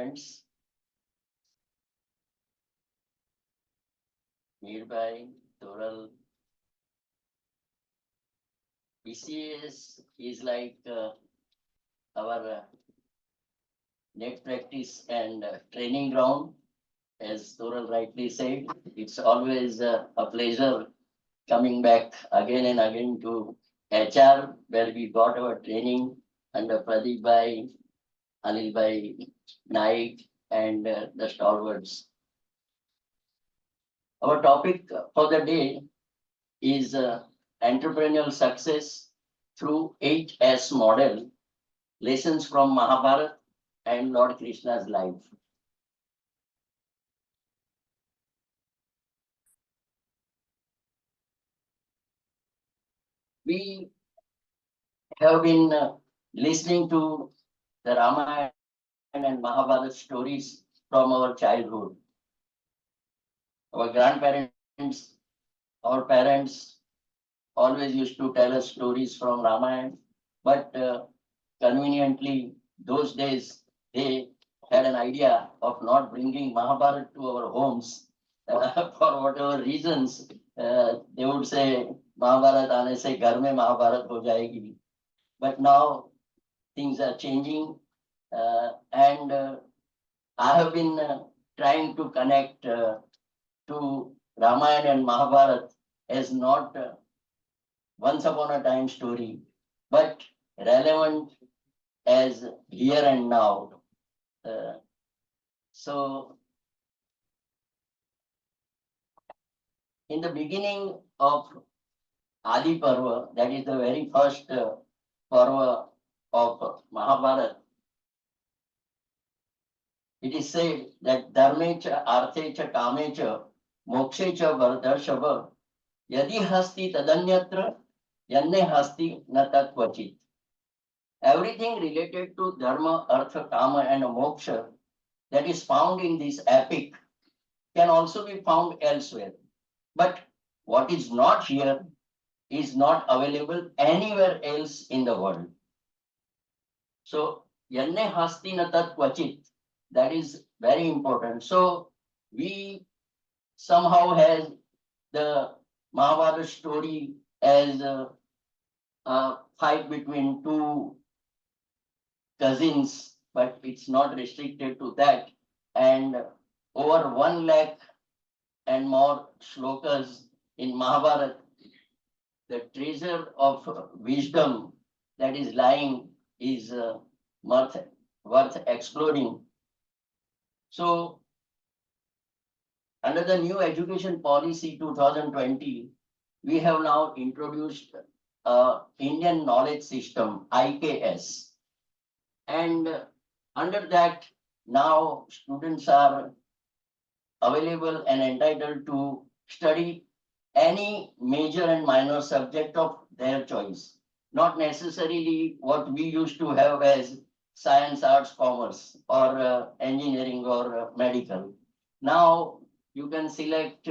participants nearby, Toral. BCS is like our net practice and training ground. As Toral rightly said, it's always a pleasure coming back again and again to HR, where we got our training under Pradeep Bhai, Anil Bhai, Naik, and the stalwarts. Our topic for the day is entrepreneurial success through 8S model, lessons from Mahabharata and Lord Krishna's life. We have been listening to the Ramayana and Mahabharata stories from our childhood. Our grandparents, our parents always used to tell us stories from Ramayana, but conveniently, those days, they had an idea of not bringing Mahabharata to our homes for whatever reasons. They would say, Mahabharata aane se ghar mein Mahabharata ho jayegi. But now things are changing, and I have been trying to connect to Ramayana and Mahabharata as not once upon a time story, but relevant as here and now. So, in the beginning of Adi Parva, that is the very first Parva of Mahabharata, it is said that Dharmecha, Arthecha, Kamecha, Mokshecha, Vardharshava, Yadi Hasti Tadanyatra, Yanne Hasti Natat Kvachit. Everything related to Dharma, Artha, Kama, and Moksha that is found in this epic can also be found elsewhere. But what is not here is not available anywhere else in the world. So, Yanne Hasti Natat Kvachit, that is very important. So, we somehow have the Mahabharata story as a fight between two cousins, but it's not restricted to that. And over 1 lakh and more shlokas in Mahabharata, the treasure of wisdom that is lying is worth exploring. So, under the new education policy 2020, we have now introduced Indian knowledge system, IKS. And under that, now students are available and entitled to study any major and minor subject of their choice, not necessarily what we used to have as science, arts, commerce, or engineering or medical. Now you can select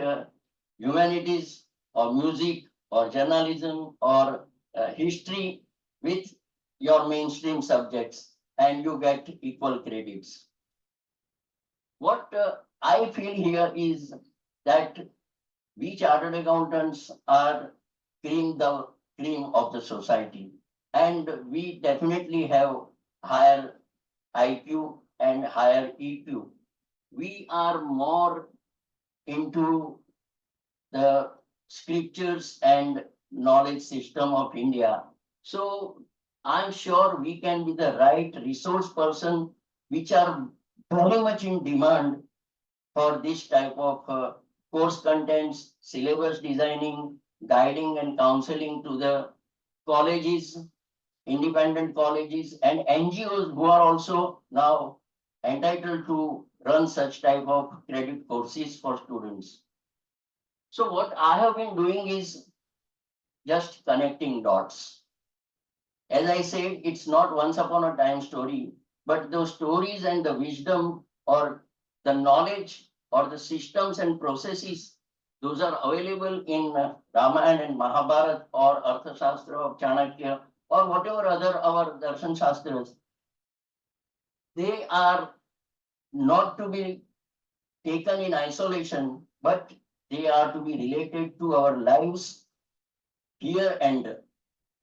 humanities or music or journalism or history with your mainstream subjects, and you get equal credits. What I feel here is that we chartered accountants are the cream of the society, and we definitely have higher IQ and higher EQ. We are more into the scriptures and knowledge system of India. So I'm sure we can be the right resource person, which are very much in demand for this type of course contents, syllabus designing, guiding and counseling to the colleges, independent colleges, and NGOs who are also now entitled to run such type of credit courses for students. So what I have been doing is just connecting dots. As I said, it's not once upon a time story, but those stories and the wisdom or the knowledge or the systems and processes, those are available in Ramayana and Mahabharata or Arthashastra of Chanakya or whatever other our Darshan Shastras. They are not to be taken in isolation, but they are to be related to our lives here and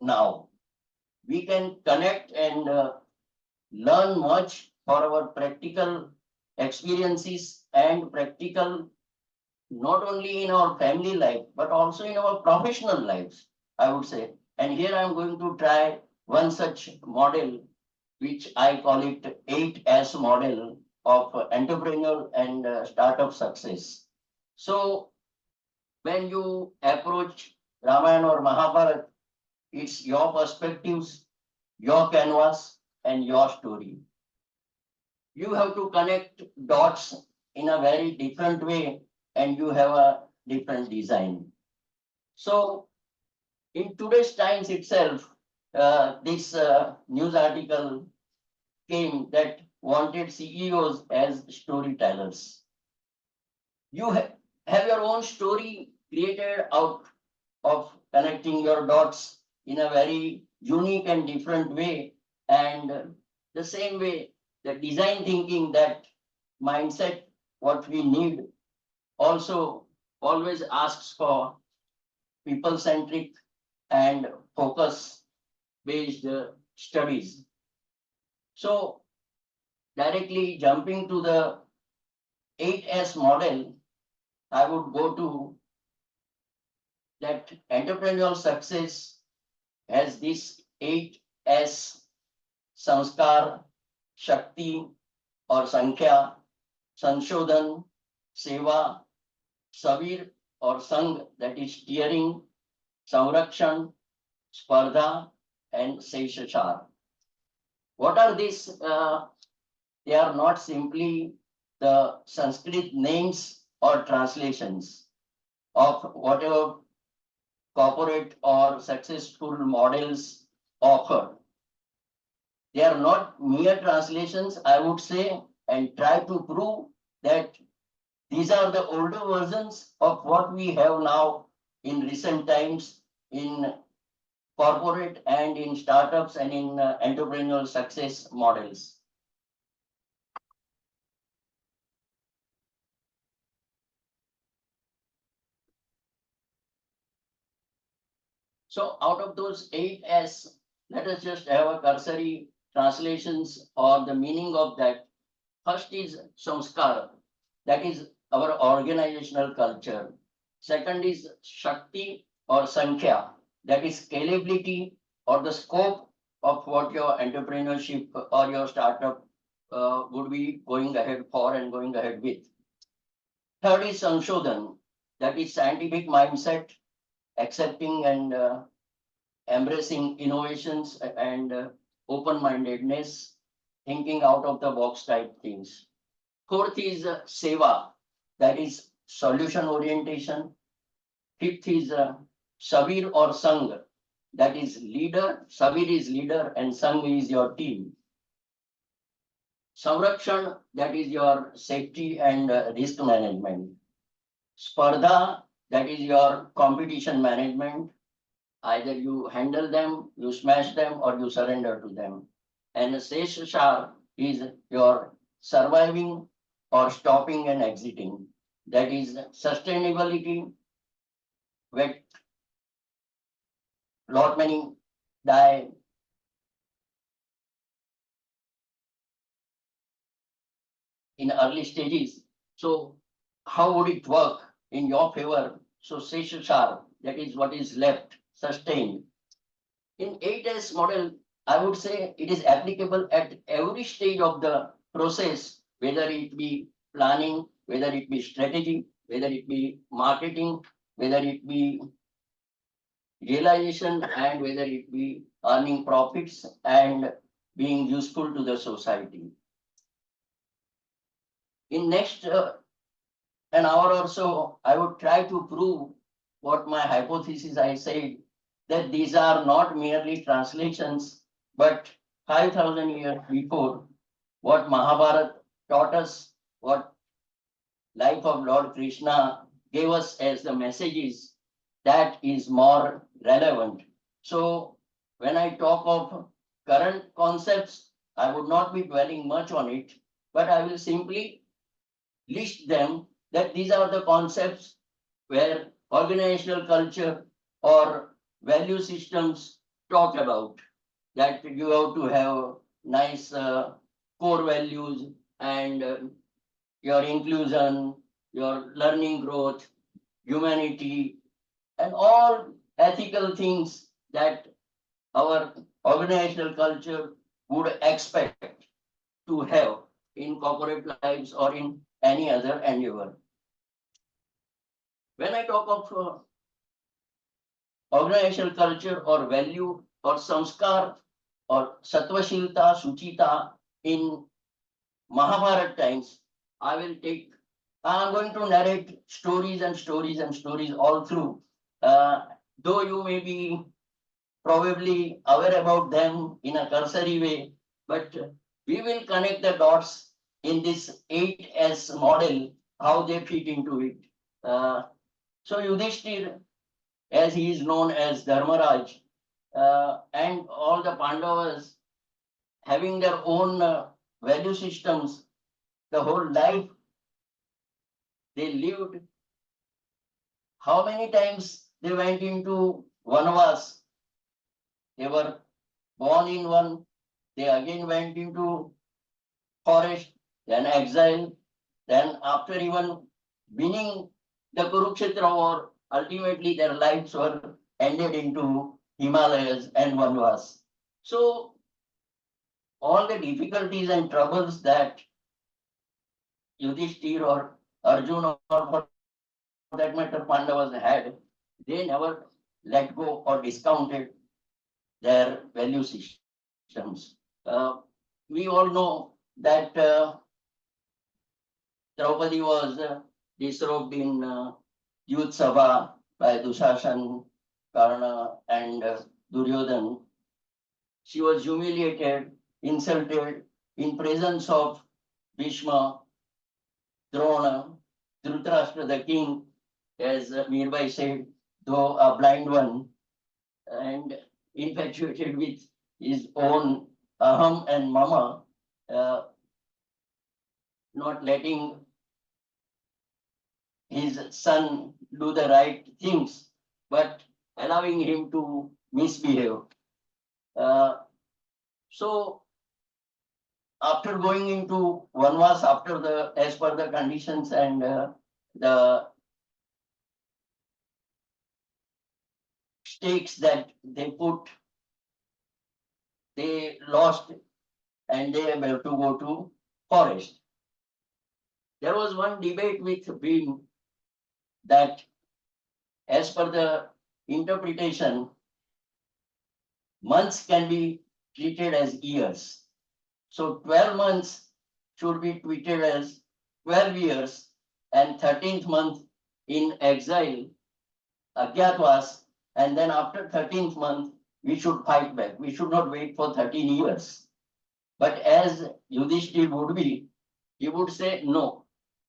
now. We can connect and learn much for our practical experiences and practical, not only in our family life, but also in our professional lives, I would say. And here I am going to try one such model, which I call it 8S model of entrepreneurial and startup success. So when you approach Ramayana or Mahabharata, it's your perspectives, your canvas, and your story. You have to connect dots in a very different way, and you have a different design. So in today's times itself, this news article came that wanted CEOs as storytellers. You have your own story created out of connecting your dots in a very unique and different way. And the same way, the design thinking, that mindset, what we need, also always asks for people centric and focus based studies. So directly jumping to the 8S model, I would go to that entrepreneurial success has this 8S: Sanskar, Shakti or Sankhya, Sanshodhan, Seva, Savir or Sang, that is steering, Samrakshan, Spardha, and Seshachar. What are these? They are not simply the Sanskrit names or translations of whatever corporate or successful models offer. They are not mere translations, I would say, and try to prove that these are the older versions of what we have now in recent times in corporate and in startups and in entrepreneurial success models. So out of those 8S, let us just have a cursory translations or the meaning of that. First is samskara, that is our organizational culture. Second is Shakti or Sankhya, that is scalability or the scope of what your entrepreneurship or your startup would be going ahead for and going ahead with. Third is Sanshodhan, that is scientific mindset, accepting and embracing innovations and open-mindedness, thinking out of the box type things. Fourth is Seva, that is solution orientation. Fifth is Savir or Sang, that is leader. Savir is leader and Sang is your team. Samrakshan, that is your safety and risk management. Spardha, that is your competition management. Either you handle them, you smash them, or you surrender to them. And Seshashar is your surviving or stopping and exiting. That is sustainability, where lot many die. In early stages. So how would it work in your favor? So Seshashar, that is what is left, sustained. In 8S model, I would say it is applicable at every stage of the process, whether it be planning, whether it be strategy, whether it be marketing, whether it be realization, and whether it be earning profits and being useful to the society. In next an hour or so, I would try to prove what my hypothesis I said, that these are not merely translations, but 5,000 years before, what Mahabharata taught us, what life of Lord Krishna gave us as the messages, that is more relevant. So when I talk of current concepts, I would not be dwelling much on it. but I will simply list them that these are the concepts where organizational culture or value systems talk about, that you have to have nice core values and your inclusion, your learning growth, humanity, and all ethical things that our organizational culture would expect to have in corporate lives or in any other endeavor. When I talk of organizational culture or value or samskar or satvashilta, suchita in Mahabharata times, I'm going to narrate stories and stories and stories all through. Though you may be probably aware about them in a cursory way, but we will connect the dots in this 8S model, how they fit into it. So Yudhishthir, as he is known as Dharmaraj, and all the Pandavas having their own value systems, the whole life they lived. How many times they went into Vanvas? They were born in one, they again went into forest, then exile, then after even winning the Kurukshetra war, ultimately their lives were ended into Himalayas and Vanvas. So all the difficulties and troubles that Yudhishthir or Arjuna or for that matter Pandavas had, they never let go or discounted their value systems. We all know that Draupadi was disrobed in youth sabha by Dushasan, Karna, and Duryodhan. She was humiliated, insulted in presence of Bhishma, Drona, Dhritarashtra, the king, as Mirbai said, though a blind one, and infatuated with his own aham and mama, not letting his son do the right things, but allowing him to misbehave. So after going into Vanvas, as per the conditions and the stakes that they put, they lost and they were to go to forest. There was one debate with Bhim that as per the interpretation, months can be treated as years. So 12 months should be treated as 12 years, and 13th month in exile, Agyatwas, and then after 13th month, we should fight back. We should not wait for 13 years. But as Yudhishthir would be, he would say, no,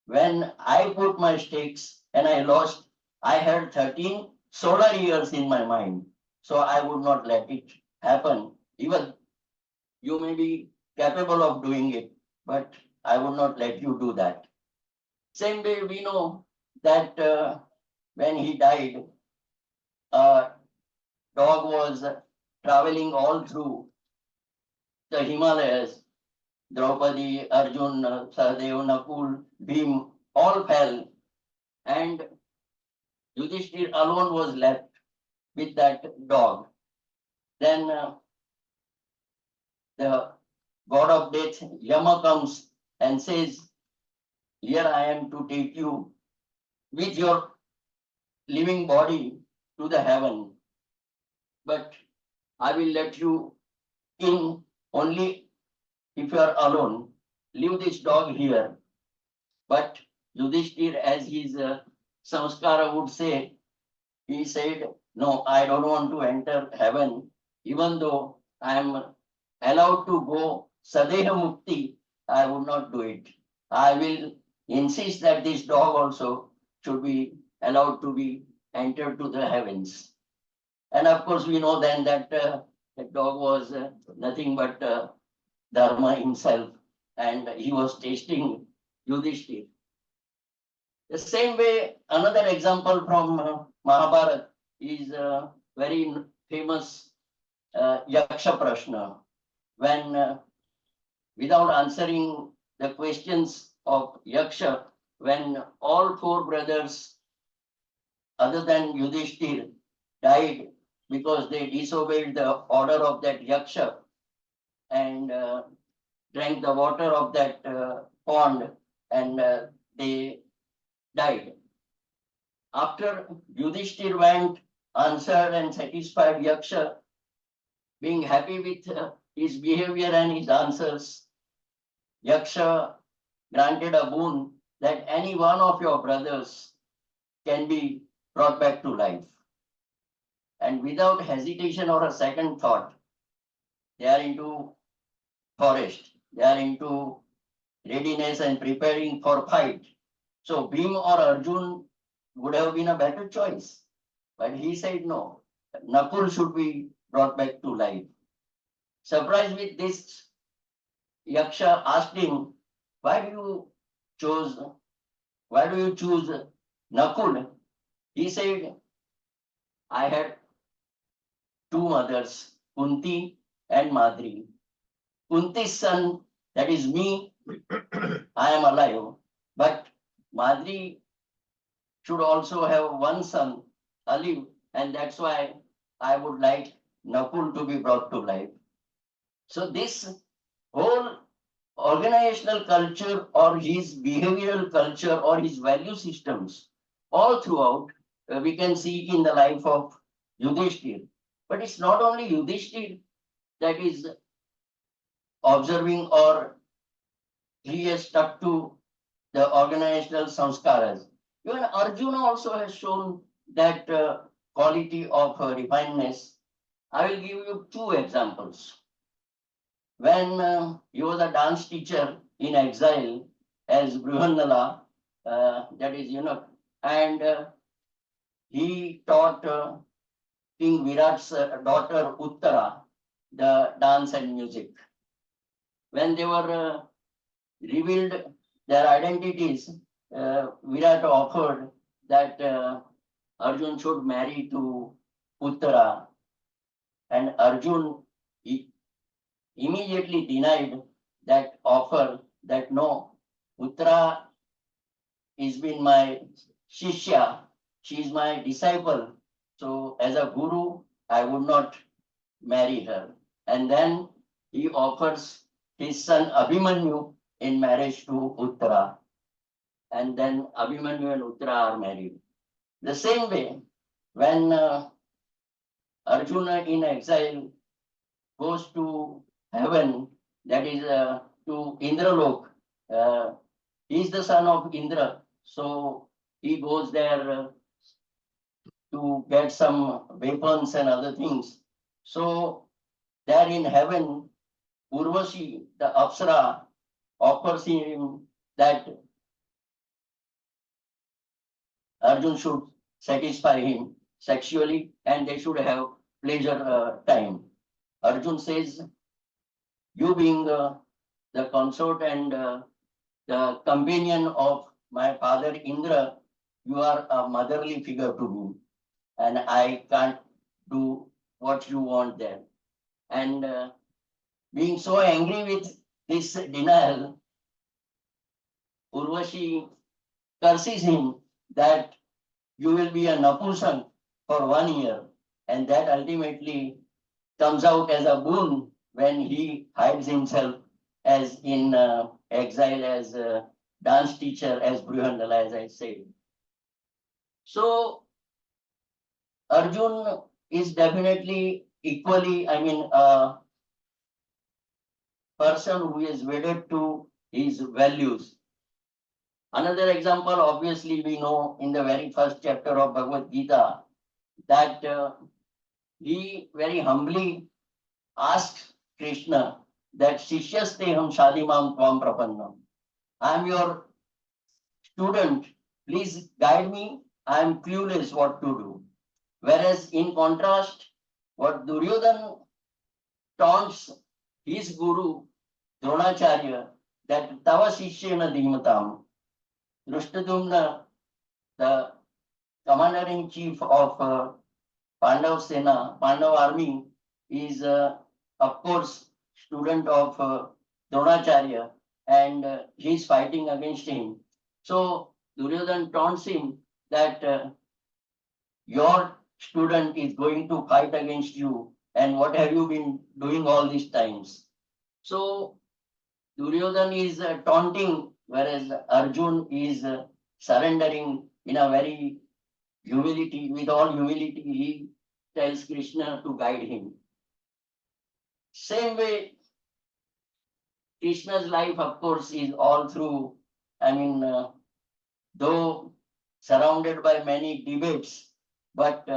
when I put my stakes and I lost, I had 13 solar years in my mind. So I would not let it happen. Even you may be capable of doing it, but I would not let you do that. Same way we know that when he died, a dog was traveling all through the Himalayas. Draupadi, Arjun, Sahadev, Nakul, Bhim, all fell, and Yudhishthir alone was left with that dog. Then the god of death, Yama, comes and says, here I am to take you with your living body to the heaven, but I will let you in only if you are alone. Leave this dog here. But Yudhishthir, as his samskara would say, he said, no, I don't want to enter heaven, even though I am allowed to go Sadeha Mukti, I would not do it. I will insist that this dog also should be allowed to be entered to the heavens. And of course, we know then that that dog was nothing but Dharma himself. and he was tasting Yudhishthir. The same way, another example from Mahabharata is very famous Yaksha Prashna, when without answering the questions of Yaksha, when all four brothers other than Yudhishthir died because they disobeyed the order of that Yaksha and drank the water of that pond, and they died. After Yudhishthir went, answered and satisfied Yaksha, being happy with his behavior and his answers, Yaksha granted a boon that any one of your brothers can be brought back to life. And without hesitation or a second thought, they are into forest, they are into readiness and preparing for fight. So Bhim or Arjun would have been a better choice. But he said no, Nakul should be brought back to life. Surprised with this, Yaksha asked him, why do you choose Nakul? He said, I had two mothers, Kunti and Madri. Kunti's son, that is me, I am alive. But Madri should also have one son, alive, and that's why I would like Nakul to be brought to life. So this whole organizational culture or his behavioral culture or his value systems, all throughout, we can see in the life of Yudhishthir. But it's not only Yudhishthir that is observing, or he has stuck to the organizational sanskaras. Even Arjuna also has shown that quality of refinedness. I will give you two examples. When he was a dance teacher in exile as Brihannala, that is, and he taught King Virat's daughter Uttara the dance and music. When they were revealed their identities, Virat offered that Arjun should marry to Uttara, and Arjun immediately denied that offer, that no, Uttara has been my Shishya, she is my disciple, so as a guru, I would not marry her. And then he offers his son Abhimanyu in marriage to Uttara. And then Abhimanyu and Uttara are married. The same way, when Arjuna in exile goes to heaven, that is to Indralok, he is the son of Indra. So he goes there to get some weapons and other things. So there in heaven, Urvashi, the Apsara, offers him that Arjun should satisfy him sexually and they should have pleasure time. Arjun says, you being the consort and the companion of my father Indra, you are a motherly figure to me, and I can't do what you want there. And being so angry with this denial, Urvashi curses him that you will be a Napusang for 1 year, and that ultimately comes out as a boon when he hides himself as in exile as a dance teacher, as Brihandala, as I said. So Arjun is definitely equally, a person who is wedded to his values. Another example, obviously, we know in the very first chapter of Bhagavad Gita that he very humbly asked Krishna that Shishyasteham Shadimam Tvam Prapannam. I am your student, please guide me. I am clueless what to do. Whereas in contrast, what Duryodhana taunts his guru Dronacharya that Tava Shishyena Dhimatam, Drishtadyumna, the commander-in-chief of Pandav Sena, Pandav army, is of course student of Dronacharya, and he is fighting against him. So Duryodhan taunts him that your student is going to fight against you, and what have you been doing all these times? So Duryodhan is taunting, whereas Arjun is surrendering in a very humility, with all humility, he tells Krishna to guide him. Same way, Krishna's life, of course, is all through, I mean, though surrounded by many debates, but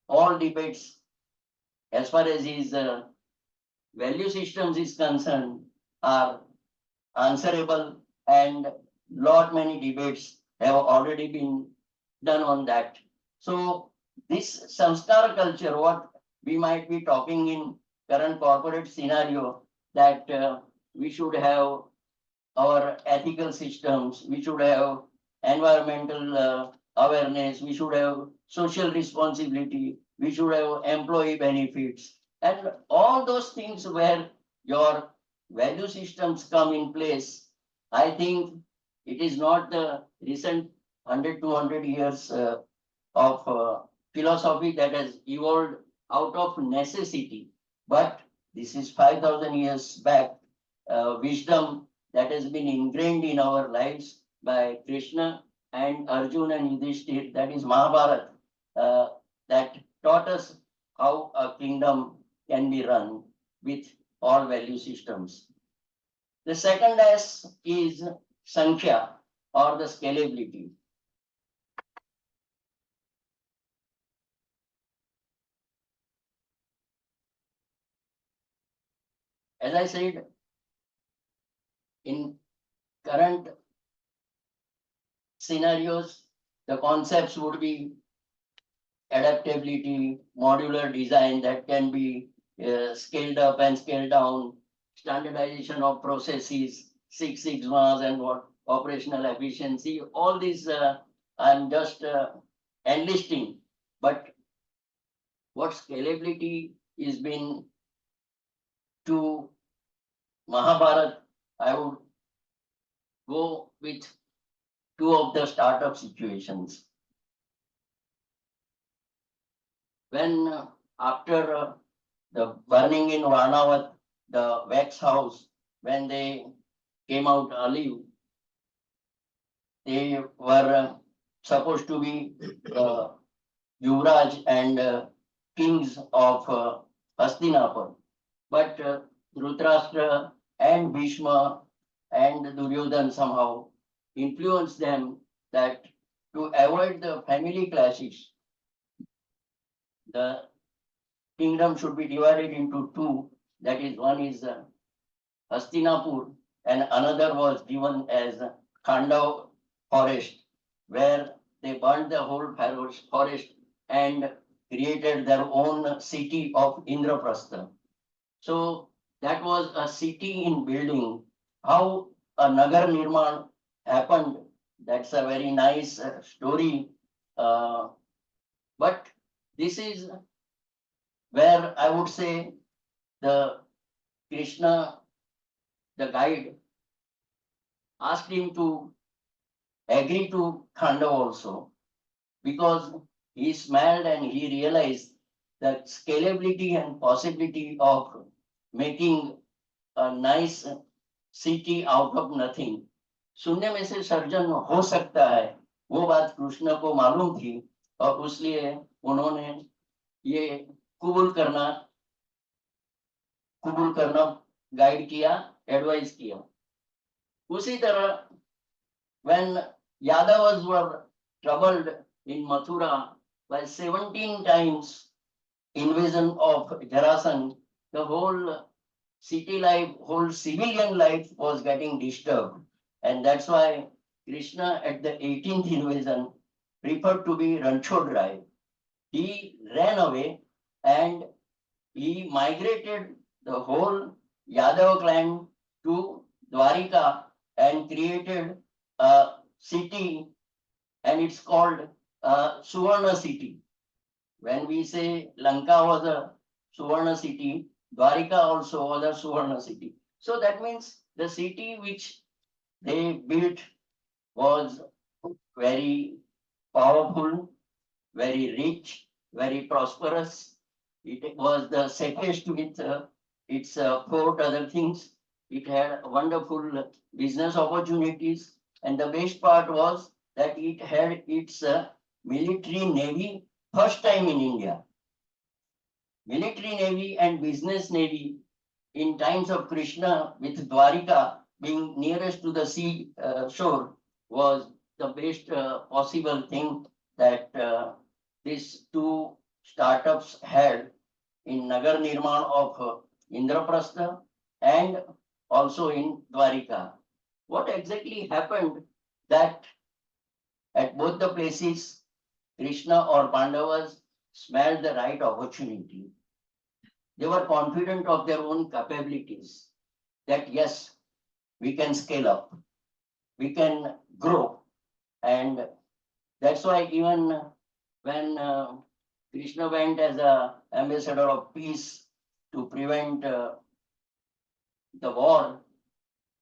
all debates, as far as his value systems is concerned, are answerable, and lot many debates have already been done on that. So this samskara culture, what we might be talking in current corporate scenario, that we should have our ethical systems, we should have environmental awareness, we should have social responsibility, we should have employee benefits, and all those things where your value systems come in place. I think it is not the recent 100, 200 years of philosophy that has evolved out of necessity, but this is 5,000 years back wisdom that has been ingrained in our lives by Krishna and Arjuna and Yudhishthir, that is Mahabharata, that taught us how a kingdom can be run with all value systems. The second S is Sankhya, or the scalability. As I said, in current scenarios, the concepts would be adaptability, modular design that can be scaled up and scaled down, standardization of processes, Six Sigmas and what operational efficiency, all these I'm just enlisting. But what scalability is been to Mahabharata, I would go with two of the startup situations. When after the burning in Varnavat, the wax house, when they came out alive, they were supposed to be Yuvraj and kings of Hastinapur. But Dhritarashtra and Bhishma and Duryodhan somehow influenced them that to avoid the family clashes, the kingdom should be divided into two. That is, one is Hastinapur and another was given as Khandav forest, where they burned the whole forest and created their own city of Indraprastha. So that was a city in building. How a Nagar Nirman happened, that's a very nice story. But this is where I would say the Krishna, the guide, asked him to agree to Khandav also, because he smelled and he realized the scalability and possibility of making a nice city out of nothing. शून्य में से surgeon हो सकता है, वो बात कृष्ण को मालूम थी, और इसलिए उन्होंने ये कबूल करना गाइड किया, एडवाइस किया. उसी तरह when Yadavas were troubled in Mathura by 17 times invasion of Jarasandh, the whole city life, whole civilian life was getting disturbed. And that's why Krishna at the 18th invasion preferred to be Ranchodrai. He ran away and he migrated the whole Yadav clan to Dwarika and created a city, and it's called Suvarna city. When we say Lanka was a Suvarna city, Dwarika also was a Suvarna city. So that means the city which they built was very powerful, very rich, very prosperous. It was the safest with its port, other things. It had wonderful business opportunities. And the best part was that it had its military navy first time in India. Military navy and business navy in times of Krishna, with Dwarika being nearest to the sea shore, was the best possible thing that these two startups had in Nagar Nirman of Indraprastha and also in Dwarika. What exactly happened that at both the places, Krishna or Pandavas smelled the right opportunity. They were confident of their own capabilities that yes, we can scale up, we can grow. And that's why even when Krishna went as an ambassador of peace to prevent the war,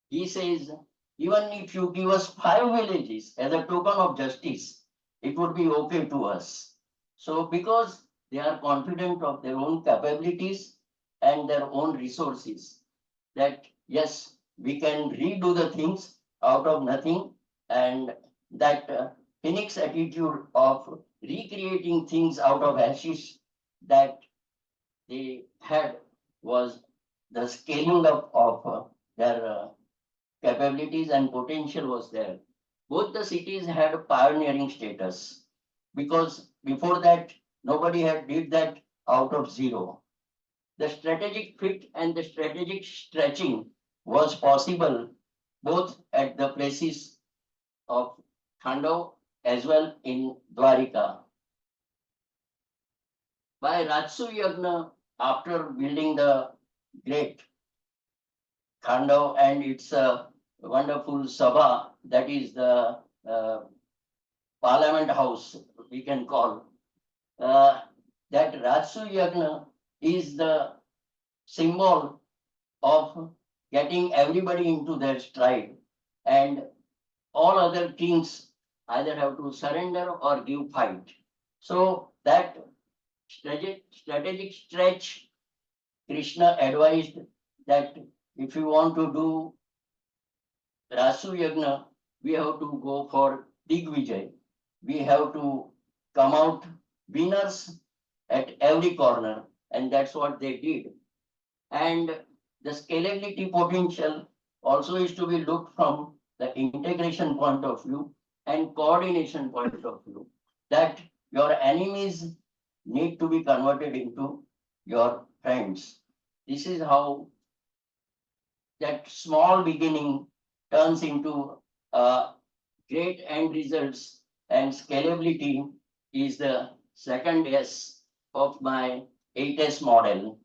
he says, even if you give us 5 villages as a token of justice, it would be okay to us. So because they are confident of their own capabilities and their own resources, that yes, we can redo the things out of nothing, and that phoenix attitude of recreating things out of ashes that they had was the scaling up of their capabilities and potential was there. Both the cities had pioneering status because before that nobody had did that out of zero. The strategic fit and the strategic stretching was possible both at the places of Khandav as well in Dwarika. By Rajsu Yagna, after building the great Khandav and its wonderful Sabha, that is the Parliament House, we can call, that Rajsu Yagna is the symbol of getting everybody into their stride, and all other kings either have to surrender or give fight. So that strategic stretch, Krishna advised that if you want to do Rasu Yagna, we have to go for Digvijay. We have to come out winners at every corner, and that's what they did. And the scalability potential also is to be looked from the integration point of view and coordination point of view, that your enemies need to be converted into your friends. This is how that small beginning turns into great end results, and scalability is the second S of my 8S model.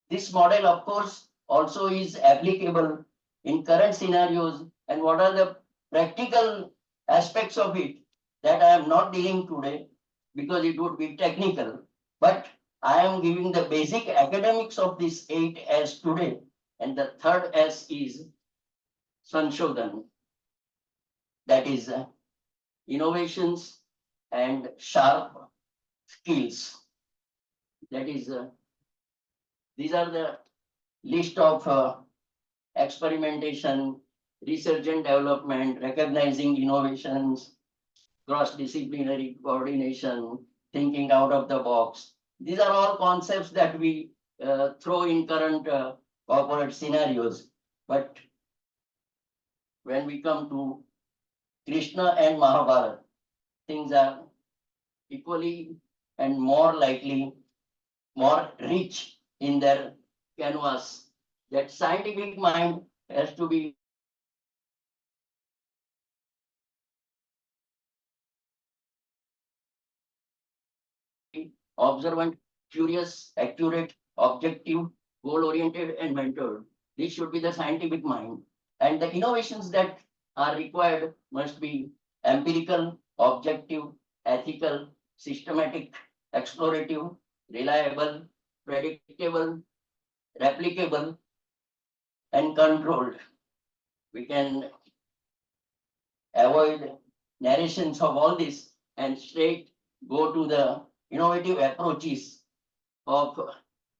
This model, of course, also is applicable in current scenarios, and what are the practical aspects of it that I am not dealing today because it would be technical, but I am giving the basic academics of this 8S today, and the third S is Sanshodhan, that is innovations and sharp skills. That is, these are the list of experimentation, research and development, recognizing innovations, cross-disciplinary coordination, thinking out of the box. These are all concepts that we throw in current corporate scenarios. But when we come to Krishna and Mahabharata, things are equally and more likely, more rich in their canvas. That scientific mind has to be observant, curious, accurate, objective, goal-oriented, and mentored. This should be the scientific mind. And the innovations that are required must be empirical, objective, ethical, systematic, explorative, reliable, predictable, replicable, and controlled. We can avoid narrations of all this and straight go to the innovative approaches of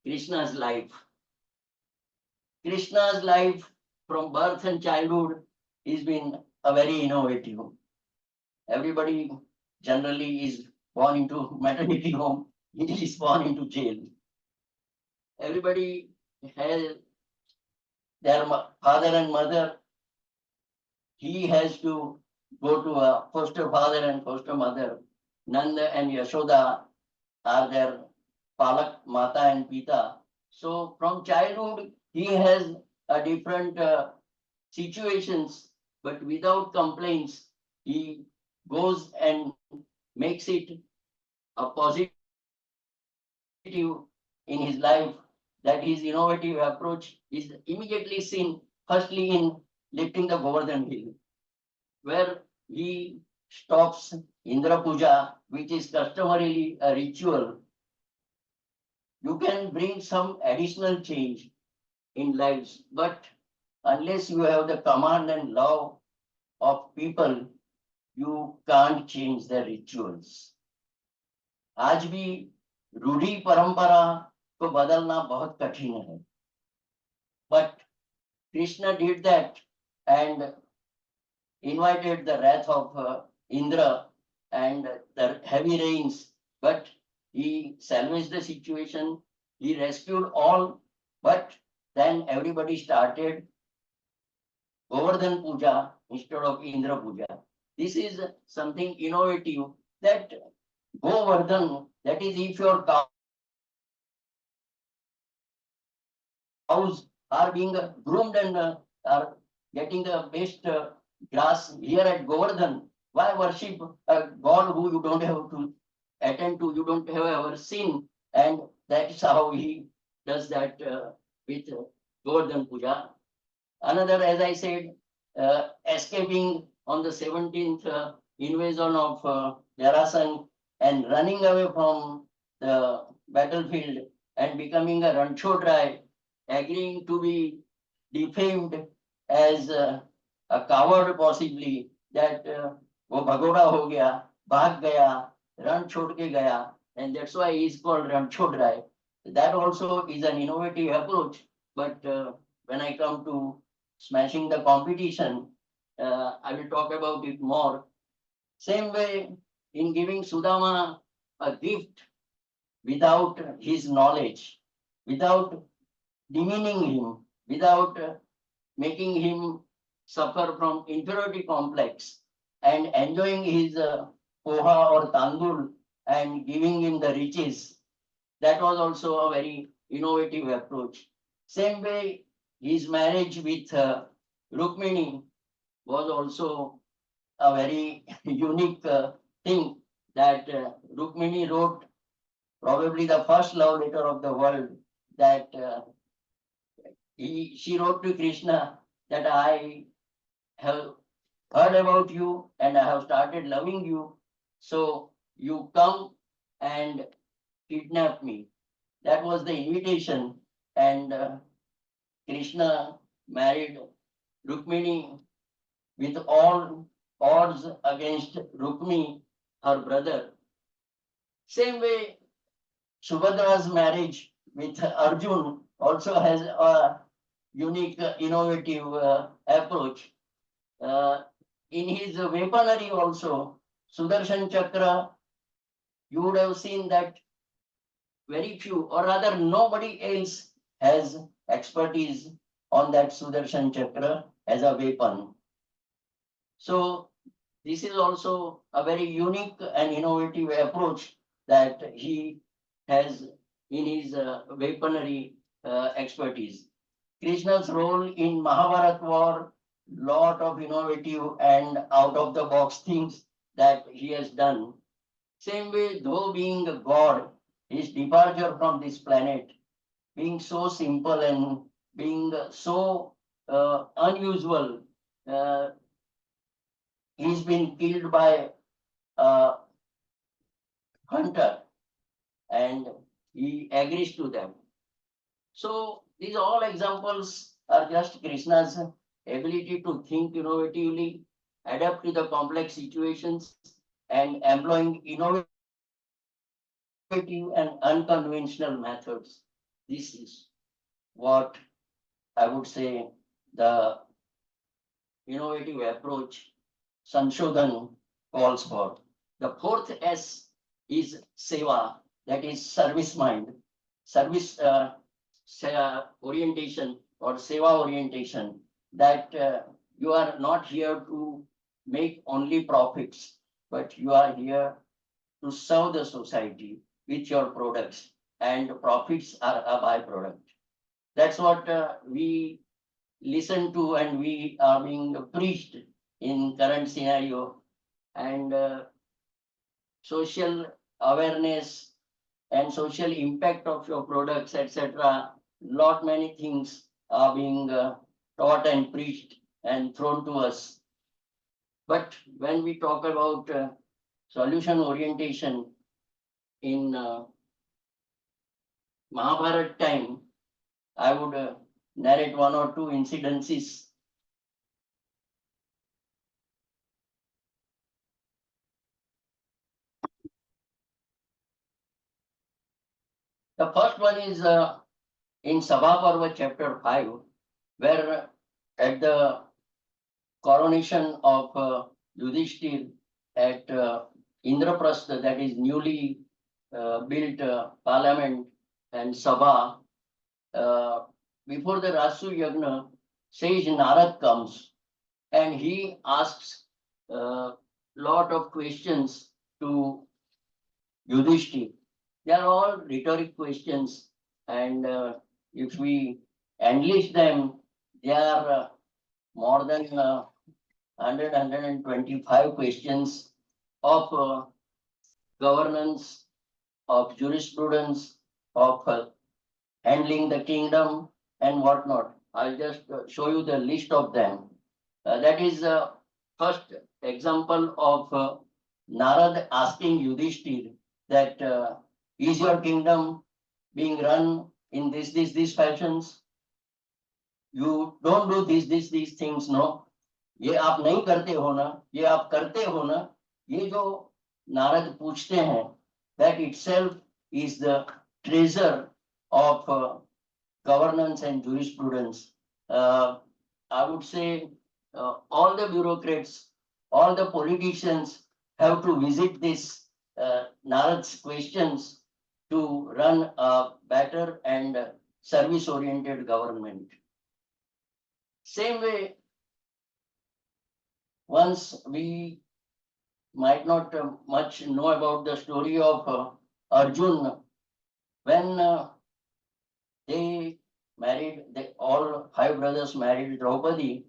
Krishna's life. Krishna's life from birth and childhood has been a very innovative. Everybody generally is born into maternity home, he is born into jail. Everybody has their father and mother, he has to go to a foster father and foster mother. Nanda and Yashoda are their Palak, Mata and Pita. So from childhood, he has a different situations, but without complaints, he goes and makes it a positive in his life. That his innovative approach is immediately seen firstly in lifting the Govardhan hill, where he stops Indra Puja, which is customarily a ritual. You can bring some additional change in lives, but unless you have the command and love of people, you can't change the rituals. आज भी रूढ़ी परंपरा को बदलना बहुत कठिन है. But Krishna did that and invited the wrath of Indra and the heavy rains, but he salvaged the situation, he rescued all, but then everybody started Govardhan Puja instead of Indra Puja. This is something innovative, that Govardhan, that is if your cows are being groomed and are getting the best grass here at Govardhan, why worship a god who you don't have to attend to, you don't have ever seen? And that's how he does that with Govardhan Puja. Another, as I said, escaping on the 17th invasion of Jarasan and running away from the battlefield and becoming a Ranchodrai, agreeing to be defamed as a coward possibly, that वो भगोड़ा हो गया, भाग गया, रण छोड़ के गया, and that's why he is called Ranchodrai. That also is an innovative approach, but when I come to smashing the competition, I will talk about it more. Same way, in giving Sudama a gift without his knowledge, without demeaning him, without making him suffer from inferiority complex, and enjoying his poha or tandur and giving him the riches. That was also a very innovative approach. Same way, his marriage with Rukmini was also a very unique thing, that Rukmini wrote probably the first love letter of the world, that she wrote to Krishna that I have heard about you and I have started loving you. So you come and kidnap me. That was the invitation, and Krishna married Rukmini with all odds against Rukmi, her brother. Same way, Subhadra's marriage with Arjun also has a unique, innovative approach. In his weaponry also, Sudarshan Chakra, you would have seen that very few, or rather nobody else has expertise on that Sudarshan Chakra as a weapon. So this is also a very unique and innovative approach that he has in his weaponry expertise. Krishna's role in Mahabharata war, lot of innovative and out of the box things that he has done. Same way, though being a god, his departure from this planet, being so simple and being so unusual, uh, he's been killed by a hunter and he agrees to them. So these all examples are just Krishna's ability to think innovatively, adapt to the complex situations, and employing innovative and unconventional methods. This is what I would say the innovative approach Sanshodhan calls for. The fourth S is Seva, that is service mind, service orientation or Seva orientation, that you are not here to make only profits, but you are here to serve the society with your products, and profits are a byproduct. That's what we listen to and we are being preached in current scenario, and social awareness and social impact of your products, etc. Lot many things are being taught and preached and thrown to us. But when we talk about solution orientation in Mahabharata time, I would narrate one or two incidences. The first one is in Sabha Parva chapter 5, where at the coronation of Yudhishthir at Indraprastha, that is newly built parliament and Sabha, before the Rasu Yagna, sage Narad comes and he asks a lot of questions to Yudhishthir. They are all rhetoric questions, and if we enlist them, they are more than 125 questions of governance, of jurisprudence, of handling the kingdom and whatnot. I'll just show you the list of them. That is first example of Narad asking Yudhishthir that is your kingdom being run in this fashions? You don't do these things, no? ये आप नहीं करते हो ना, ये आप करते हो ना, ये जो नारद पूछते हैं, that itself is the treasure of governance and jurisprudence. I would say all the bureaucrats, all the politicians have to visit this Narad's questions to run a better and service-oriented government. Same way, once we might not much know about the story of Arjun, when they married, all five brothers married Draupadi,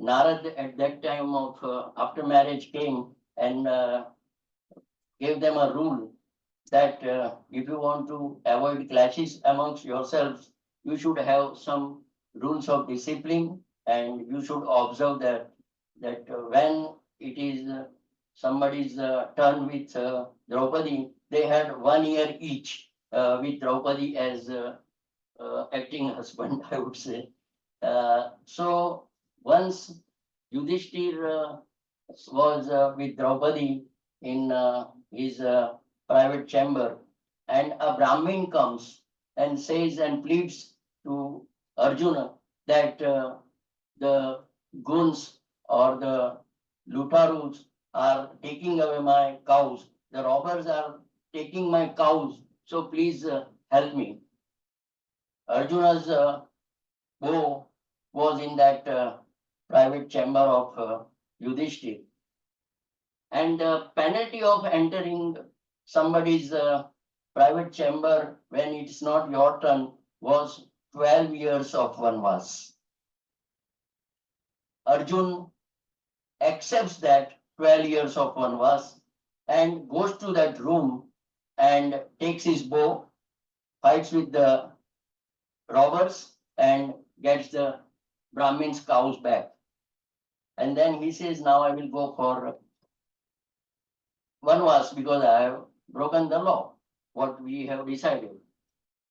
Narad at that time of after marriage came and gave them a rule that if you want to avoid clashes amongst yourselves, you should have some rules of discipline, and you should observe that when it is somebody's turn with Draupadi, they had 1 year each with Draupadi as acting husband, I would say. So once Yudhishthir was with Draupadi in his private chamber, and a Brahmin comes and says and pleads to Arjuna that the goons or the Lutarus are taking away my cows. The robbers are taking my cows. So please help me. Arjuna's bow was in that private chamber of Yudhishthir. And the penalty of entering somebody's private chamber when it's not your turn was 12 years of vanvas. Arjun accepts that 12 years of vanvas and goes to that room and takes his bow, fights with the robbers, and gets the Brahmin's cows back. And then he says, now I will go for Vanvas because I have broken the law, what we have decided.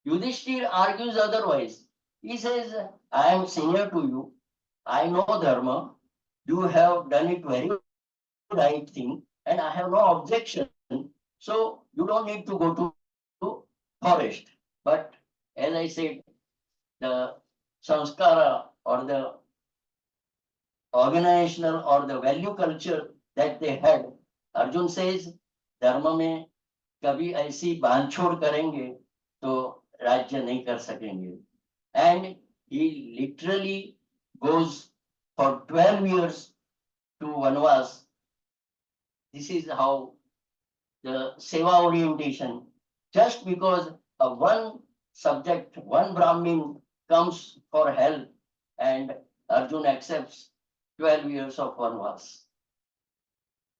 Yudhishthir argues otherwise. He says, I am senior to you. I know dharma. You have done it very right thing, and I have no objection. So you don't need to go to forest. But as I said, the sanskara or the organizational or the value culture that they had, Arjun says, धर्म में कभी ऐसी बांधछोड़ करेंगे तो राज्य नहीं कर सकेंगे. And he literally goes for 12 years to Vanvas. This is how the seva orientation, just because of one subject, one Brahmin comes for help and Arjun accepts 12 years of Vanvas.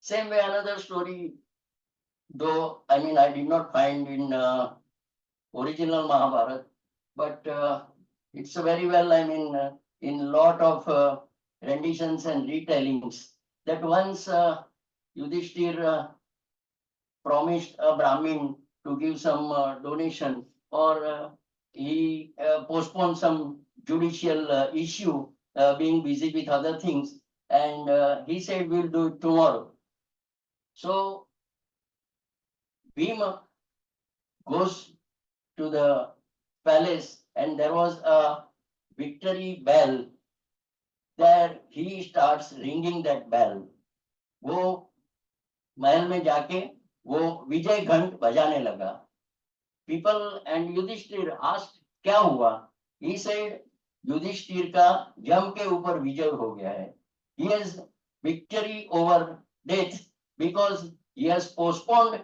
Same way, another story, though I mean I did not find in original Mahabharata, but it's very well, I mean, in lot of renditions and retellings, that once Yudhishthir promised a Brahmin to give some donation, or he postponed some judicial issue, being busy with other things, and he said, we'll do it tomorrow. So Bhima goes to the palace, and there was a victory bell. There he starts ringing that bell. वो महल में जाके वो विजय घंट बजाने लगा. People and Yudhishthir asked, क्या हुआ? He said, Yudhishthir का यम के ऊपर विजय हो गया है. He has victory over death because he has postponed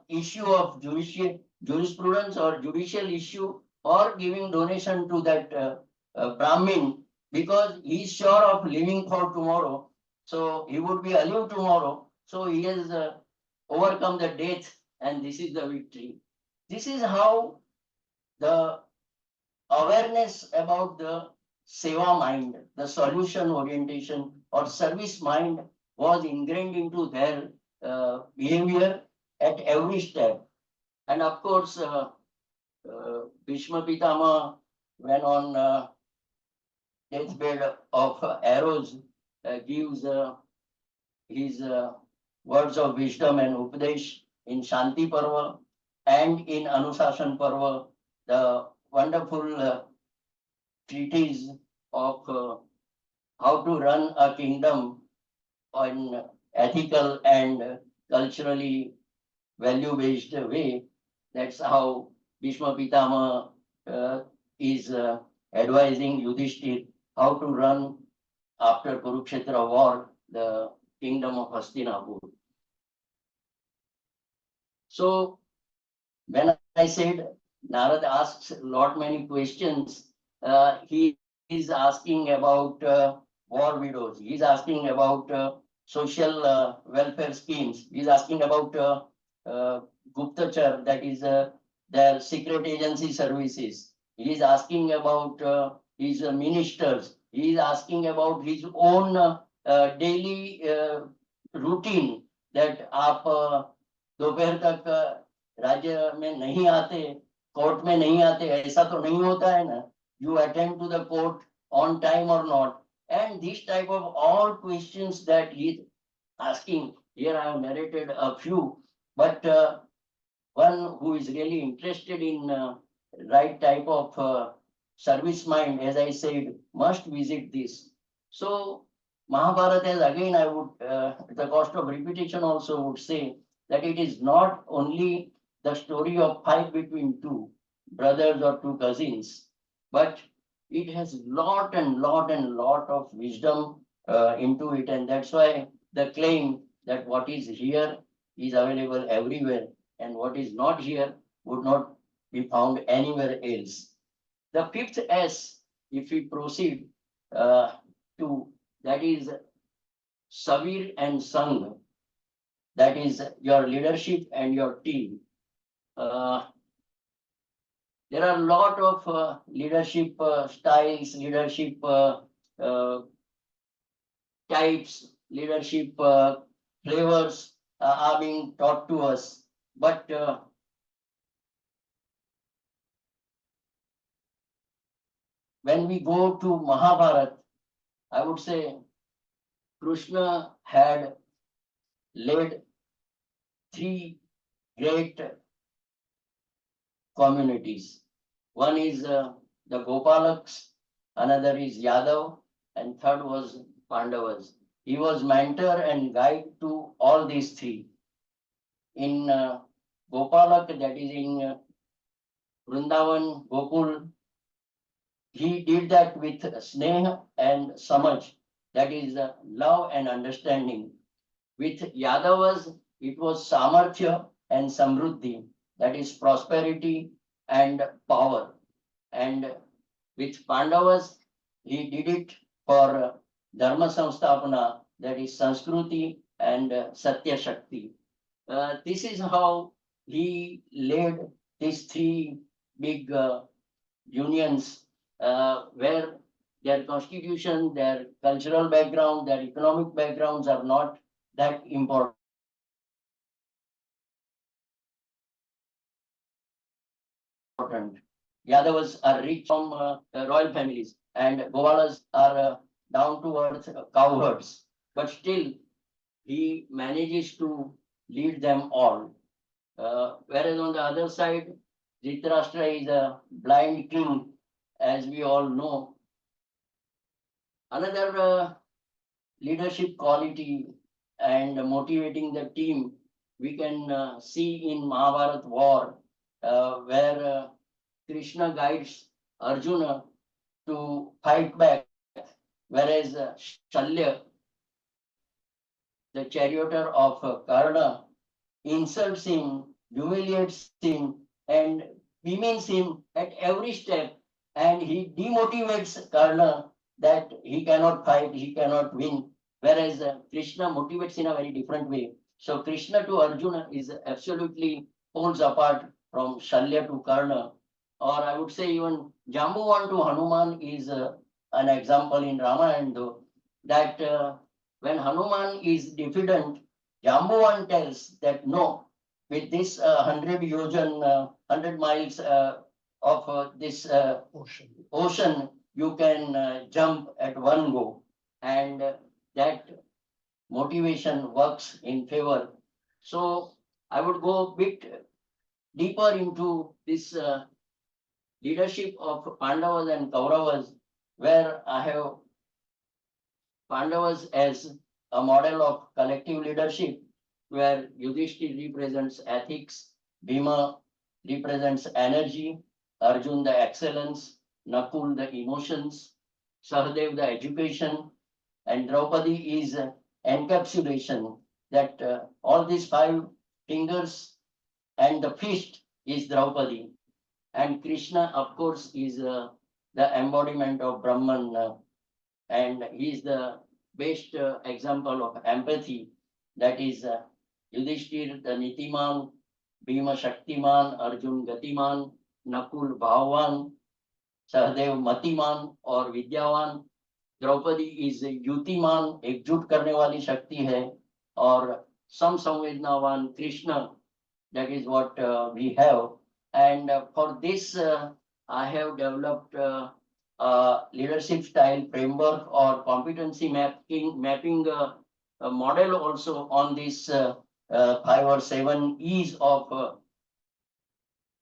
issue of jurisprudence or judicial issue or giving donation to that Brahmin, because he is sure of living for tomorrow. So he would be alive tomorrow. So he has overcome the death, and this is the victory. This is how the awareness about the seva mind, the solution orientation or service mind was ingrained into their behavior at every step. And of course, Bhishma Pitama, when on deathbed of arrows, gives his words of wisdom and upadesh in Shanti Parva and in Anusasan Parva, the wonderful treatise of how to run a kingdom in ethical and culturally value-based way. That's how Bhishma Pitama is advising Yudhishthir how to run after Kurukshetra war the kingdom of Hastinapur. So when I said Narad asks a lot many questions, he is asking about war widows. He is asking about social welfare schemes. He is asking about Guptachar, that is their secret agency services. He is asking about his ministers. He is asking about his own daily routine, that आप दोपहर तक राज्य में नहीं आते, court में नहीं आते, ऐसा तो नहीं होता है ना. You attend to the court on time or not, and this type of all questions that he is asking. Here I have narrated a few, but one who is really interested in right type of service mind, as I said, must visit this. So Mahabharata is, again, I would, at the cost of repetition also would say that it is not only the story of fight between two brothers or two cousins, but it has lot of wisdom into it. And that's why the claim that what is here is available everywhere, and what is not here would not be found anywhere else. The fifth S, if we proceed to, that is Savir and Sangh, that is your leadership and your team. There are a lot of leadership styles, leadership types, leadership flavors are being taught to us. But when we go to Mahabharata, I would say Krishna had led three great communities. One is the Gopalaks, another is Yadav, and third was Pandavas. He was mentor and guide to all these three. In Gopalak, that is in Vrindavan, Gokul, he did that with Sneha and Samaj, that is love and understanding. With Yadavas, it was Samarthya and Samruddhi, that is prosperity and power. And with Pandavas, he did it for Dharma Samstapana, that is Sanskruti and Satya Shakti. This is how he led these three big unions where their constitution, their cultural background, their economic backgrounds are not that important. Yadavas are rich from royal families, and Govalas are down to earth cowherds. But still, he manages to lead them all. Whereas on the other side, Dhritarashtra is a blind king, as we all know. Another leadership quality and motivating the team we can see in Mahabharata war, where Krishna guides Arjuna to fight back, whereas Shalya, the charioteer of Karna, insults him, humiliates him, and demeans him at every step, and he demotivates Karna that he cannot fight, he cannot win, whereas Krishna motivates in a very different way. So Krishna to Arjuna is absolutely poles apart from Shalya to Karna, or I would say even Jambuvan to Hanuman is an example in Ramayana, though, that when Hanuman is diffident, Jambuvan tells that no, with this 100 yojan, 100 miles of this ocean, you can jump at one go. And that motivation works in favor. So I would go a bit deeper into this leadership of Pandavas and Kauravas, where I have Pandavas as a model of collective leadership, where Yudhishthir represents ethics, Bhima represents energy, Arjun the excellence, Nakul the emotions, Sahadev the education, and Draupadi is encapsulation, that all these five fingers and the fist is Draupadi. And Krishna, of course, is the embodiment of Brahman, and he is the best example of empathy. That is Yudhishthir, the Nitiman, Bhima Shaktiman, Arjun Gatiman, Nakul Bhavan, Sahadev Matiman or Vidyavan. Draupadi is Yutiman, एकजुट करने वाली शक्ति है, और सम संवेदनावान Krishna, that is what we have. And for this, I have developed leadership style framework or competency mapping a model also on this 5 or 7 E's of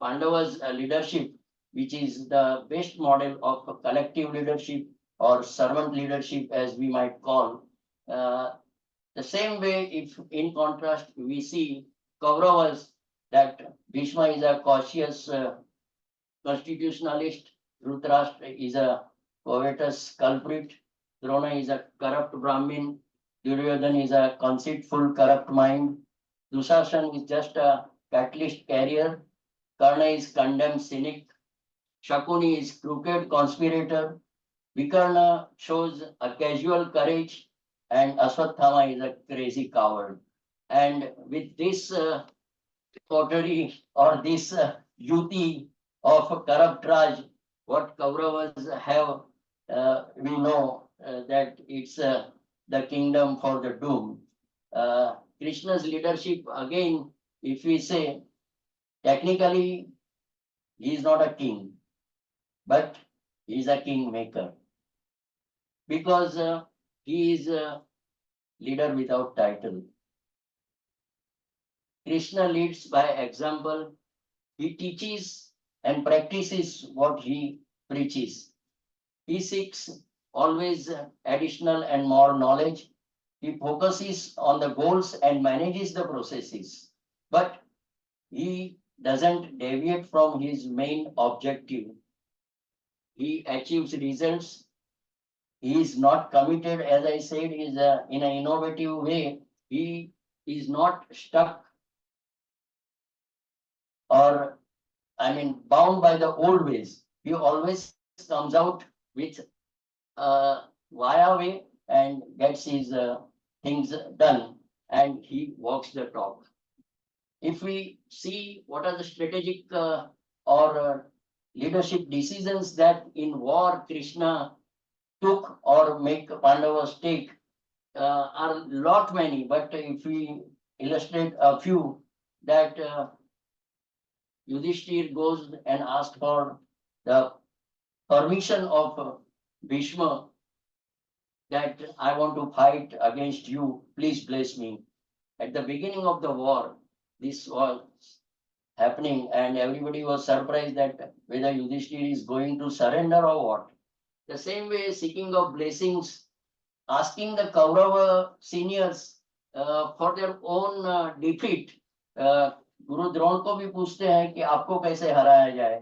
Pandava's leadership, which is the best model of collective leadership or servant leadership, as we might call. The same way, if in contrast we see Kauravas, that Bhishma is a cautious constitutionalist, Dhritarashtra is a covetous culprit, Drona is a corrupt Brahmin, Duryodhan is a conceitful, corrupt mind, Dushasan is just a catalyst carrier, Karna is condemned cynic, Shakuni is crooked conspirator, Vikarna shows a casual courage, and Aswathama is a crazy coward. And with this pottery or this yuti of corrupt Raj, what Kauravas have, we know that it's the kingdom for the doom. Krishna's leadership, again, if we say, technically, he is not a king, but he is a kingmaker because he is a leader without title. Krishna leads by example. He teaches and practices what he preaches. He seeks always additional and more knowledge. He focuses on the goals and manages the processes. But he doesn't deviate from his main objective. He achieves results. He is not committed, as I said, is in an innovative way. He is not stuck or bound by the old ways. He always comes out with via way and gets his things done, and he walks the talk. If we see what are the strategic or leadership decisions that in war Krishna took or make Pandavas take, are lot many, but if we illustrate a few, that Yudhishthir goes and asks for the permission of Bhishma that I want to fight against you, please bless me. At the beginning of the war, this was happening and everybody was surprised that whether Yudhishthir is going to surrender or what. The same way, seeking of blessings, asking the Kaurava seniors for their own defeat. गुरु द्रोण को भी पूछते हैं कि आपको कैसे हराया जाए,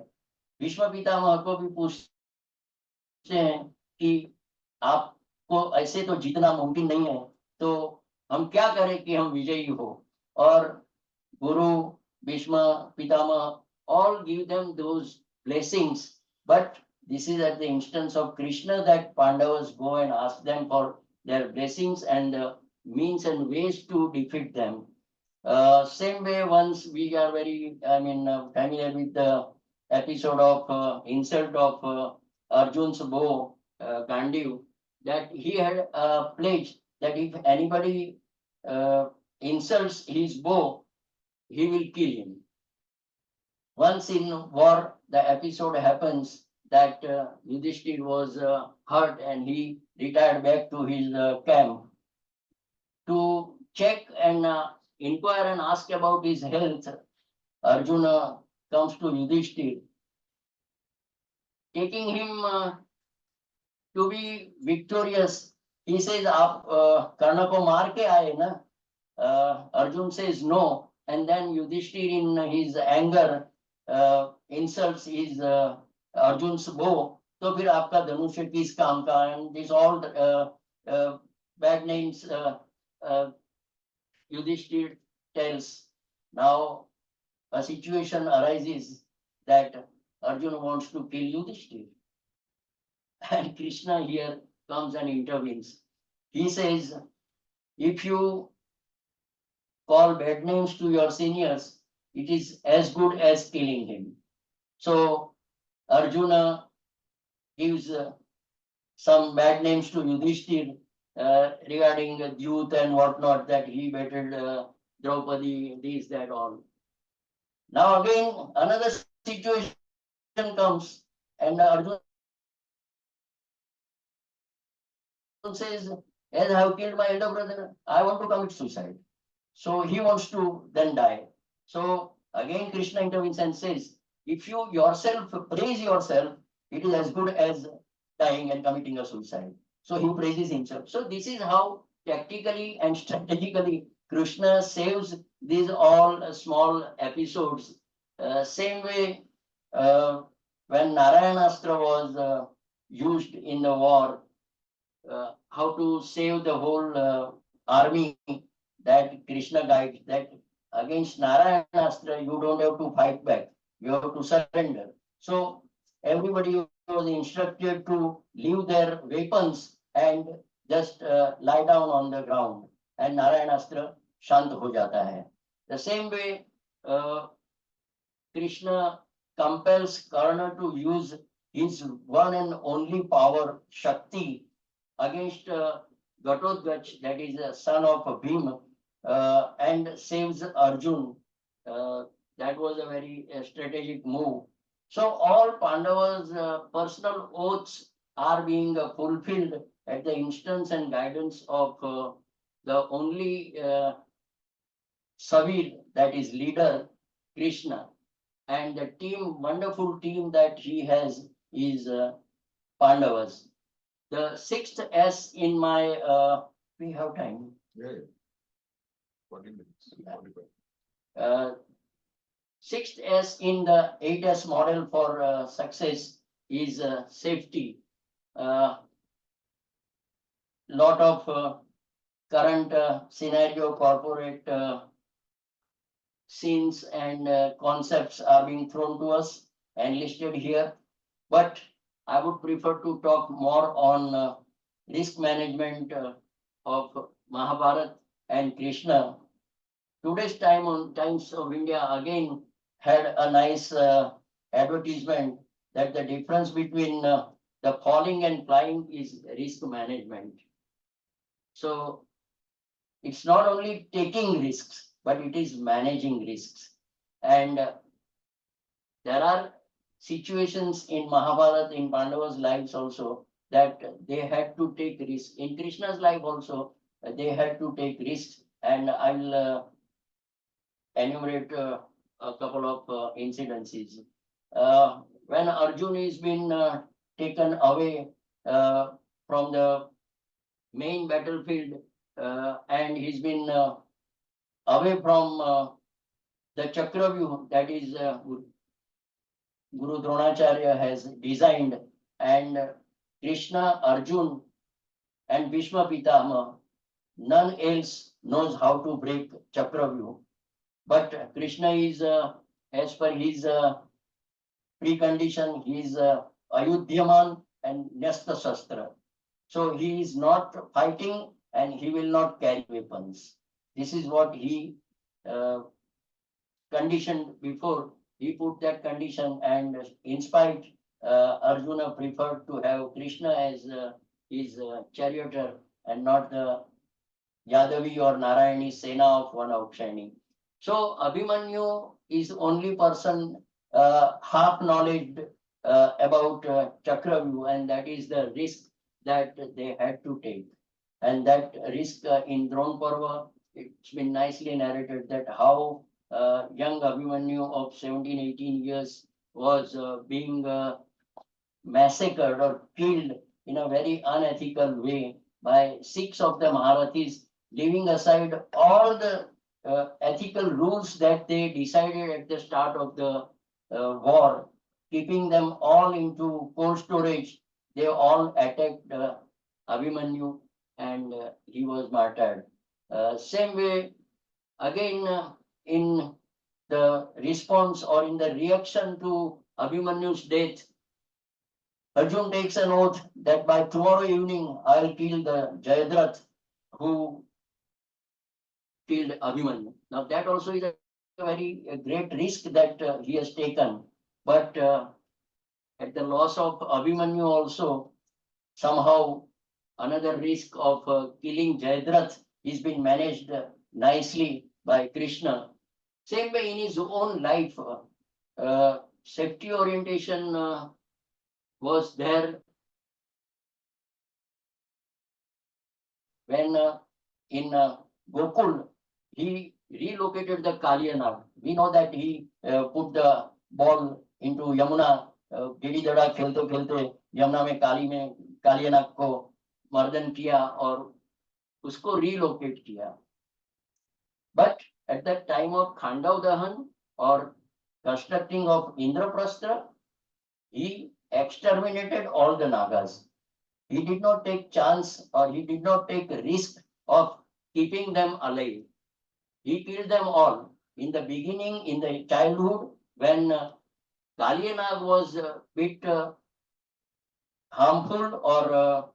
भीष्म पितामह को भी पूछते हैं कि आपको ऐसे तो जीतना मुमकिन नहीं है, तो हम क्या करें कि हम विजयी हो. और गुरु, Bhishma Pitamah all give them those blessings, but this is at the instance of Krishna that Pandavas go and ask them for their blessings and means and ways to defeat them. Same way, once we are very, familiar with the episode of insult of Arjun's bow, Gandhi, that he had a pledge that if anybody insults his bow, he will kill him. Once in war, the episode happens that Yudhishthir was hurt and he retired back to his camp to check and inquire and ask about his health. Arjuna comes to Yudhishthir, taking him to be victorious. He says, "Aap Karna ko maar ke aaye na?" Arjun says no, and then Yudhishthir in his anger insults his Arjun's bow. तो फिर आपका धनुष किस काम का? And these all bad names Yudhishthir tells. Now a situation arises that Arjuna wants to kill Yudhishthir. And Krishna here comes and intervenes. He says, if you call bad names to your seniors, it is as good as killing him. So Arjuna gives some bad names to Yudhishthir regarding youth and whatnot, that he bettered Draupadi, this, that, all. Now again, another situation comes and Arjuna says, as I have killed my elder brother, I want to commit suicide. So he wants to then die. So again, Krishna intervenes and says, if you yourself praise yourself, it is as good as dying and committing a suicide. So he praises himself. So this is how tactically and strategically Krishna saves these all small episodes. Same way, when Narayanastra was used in the war, how to save the whole army, that Krishna guides, that against Narayanastra you don't have to fight back, you have to surrender. So everybody was instructed to leave their weapons and just lie down on the ground, and Narayanastra shant ho jata hai. The same way, Krishna compels Karna to use his one and only power, Shakti, against Ghatotkacha, that is a son of Bhima, and saves Arjun. Uh, that was a very strategic move. So all Pandavas' personal oaths are being fulfilled at the instance and guidance of the only Savir, that is leader, Krishna. And the team, wonderful team that he has is Pandavas. The sixth S in my, we have time. Yeah, yeah. 40 minutes. 45. Uh, Sixth S in the 8S model for success is safety. Lot of current scenario, corporate scenes and concepts are being thrown to us and listed here. But I would prefer to talk more on risk management of Mahabharata and Krishna. Today's Times of India again had a nice advertisement that the difference between the falling and flying is risk management. So it's not only taking risks, but it is managing risks. And there are situations in Mahabharata, in Pandava's lives also, that they had to take risks. In Krishna's life also, they had to take risks. And I will enumerate a couple of incidences. When Arjun is been taken away from the main battlefield and he's been away from the Chakravyuh, that is Guru Dronacharya has designed, and Krishna, Arjun and Bhishma Pitama, none else knows how to break Chakravyuh. But Krishna is, as per his precondition, he is Ayudhyaman and Nyasta Shastra. So he is not fighting and he will not carry weapons. This is what he conditioned before. He put that condition, and in spite, Arjuna preferred to have Krishna as his charioteer and not the Yadavi or Narayani Sena of one outshining. So Abhimanyu is only person half knowledge about Chakravyuh, and that is the risk that they had to take. And that risk in Drone Parva, it's been nicely narrated that how young Abhimanyu of 17, 18 years was being massacred or killed in a very unethical way by 6 of the Maharathis, leaving aside all the ethical rules that they decided at the start of the war, keeping them all into cold storage. They all attacked Abhimanyu and he was martyred. Same way, again, in the response or in the reaction to Abhimanyu's death, Arjun takes an oath that by tomorrow evening I'll kill the Jayadratha who killed Abhimanyu. Now that also is a very great risk that he has taken. But at the loss of Abhimanyu also, somehow another risk of killing Jayadratha is being managed nicely by Krishna. Same way in his own life, safety orientation was there when in Gokul, he relocated the Kalyanag. We know that he put the ball into Yamuna, गिड़ी दड़ा खेलते खेलते यमुना में कालियानाग को मर्दन किया और उसको relocate किया. But at that time of Khandav Dahan or constructing of Indraprastha, he exterminated all the Nagas. He did not take chance or he did not take risk of keeping them alive. He killed them all. In the beginning, in the childhood, when Kalyanag was a bit harmful or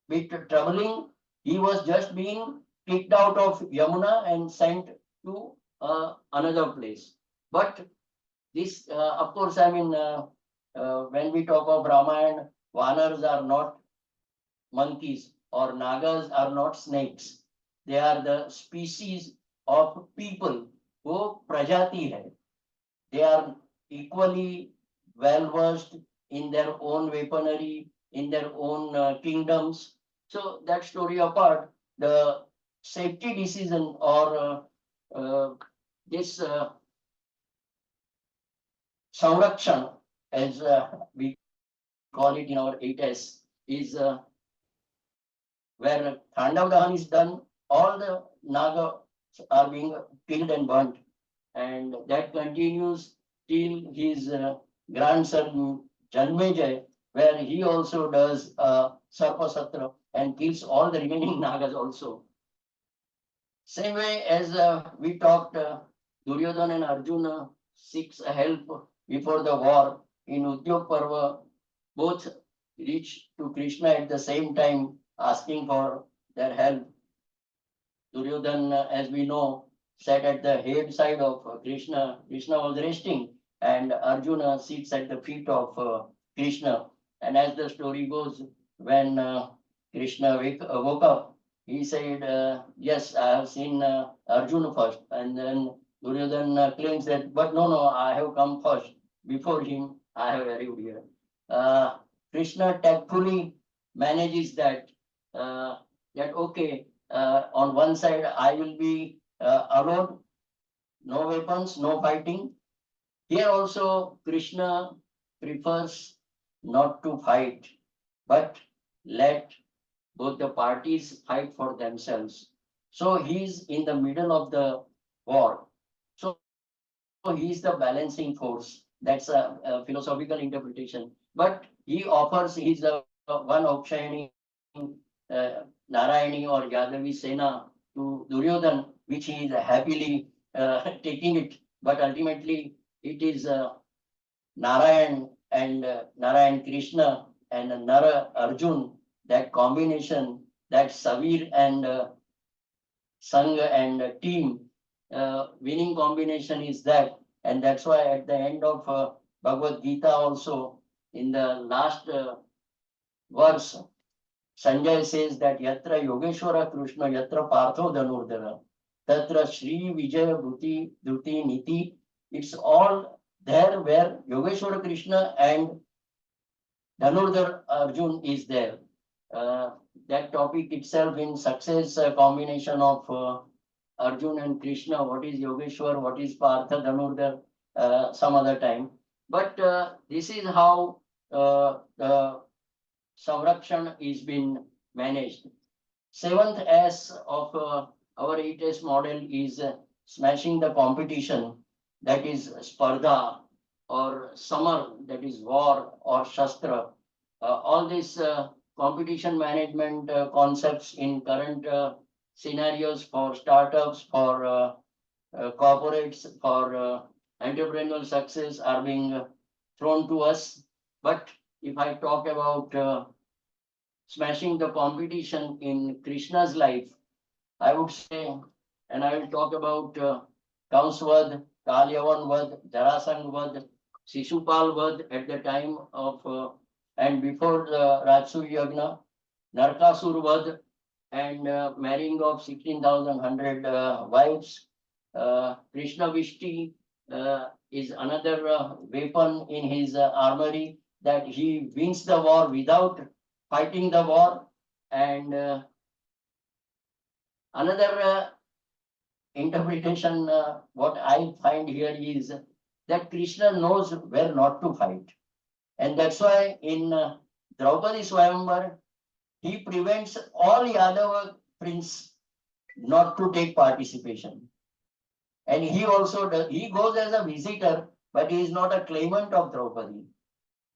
bit troubling, he was just being kicked out of Yamuna and sent to another place. But this, of course, I mean, when we talk of Ramayana, Vanars are not monkeys or Nagas are not snakes. They are the species of people who prajati hai. They are equally well versed in their own weaponry, in their own kingdoms. So that story apart, the safety decision or this Sanrakshan, as we call it in our 8S, is where Thandav Dahan is done, all the Naga are being killed and burnt. And that continues till his grandson Janmejay, where he also does Sarpa Satra and kills all the remaining Nagas also. Same way as we talked, Duryodhana and Arjuna seeks help before the war in Udyog Parva. Both reach to Krishna at the same time, asking for their help. Duryodhana, as we know, sat at the head side of Krishna. Krishna was resting, and Arjuna sits at the feet of Krishna. And as the story goes, when Krishna woke up, he said, yes, I have seen Arjuna first. And then Duryodhana claims that, but no, I have come first. Before him, I have arrived here. Krishna tactfully manages that, that okay, on one side, I will be alone, no weapons, no fighting. Here also, Krishna prefers not to fight, but let both the parties fight for themselves. So he's in the middle of the war. So he's the balancing force. That's a philosophical interpretation. But he offers his one Okshayani, Narayani or Yadavi Sena to Duryodhan, which he is happily taking it. But ultimately, it is Narayan and Narayan Krishna and Nara Arjun, that combination, that Savir and Sangha and team, winning combination is that. And that's why at the end of Bhagavad Gita also, in the last verse, Sanjay says that Yatra Yogeshwara Krishna, Yatra Partho Dhanurdhara, Tatra Shri Vijaya Bhuti Dhuti Niti. It's all there where Yogeshwara Krishna and Dhanurdhar Arjun is there. That topic itself in success combination of Arjun and Krishna, what is Yogeshwar, what is Partha Dhanurdhar, some other time. But this is how the Sanrakshan is been managed. Seventh S of our 8S model is smashing the competition, that is Spardha, or Samar, that is war, or Shastra. All these competition management concepts in current scenarios for startups, for corporates, for entrepreneurial success are being thrown to us. But if I talk about smashing the competition in Krishna's life, I would say, and I will talk about Kamsvad, Kalyavan Vad, Jarasangh Vad, Shishupal Vad at the time of and before the Rajsuya Yagna, Narkasur Vad, and marrying of 16,100 wives. Krishna Vishti is another weapon in his armory, that he wins the war without fighting the war. And another interpretation, what I find here is that Krishna knows where not to fight. And that's why in Draupadi Swayamvar, he prevents all Yadava prince not to take participation. And he also does, he goes as a visitor, but he is not a claimant of Draupadi.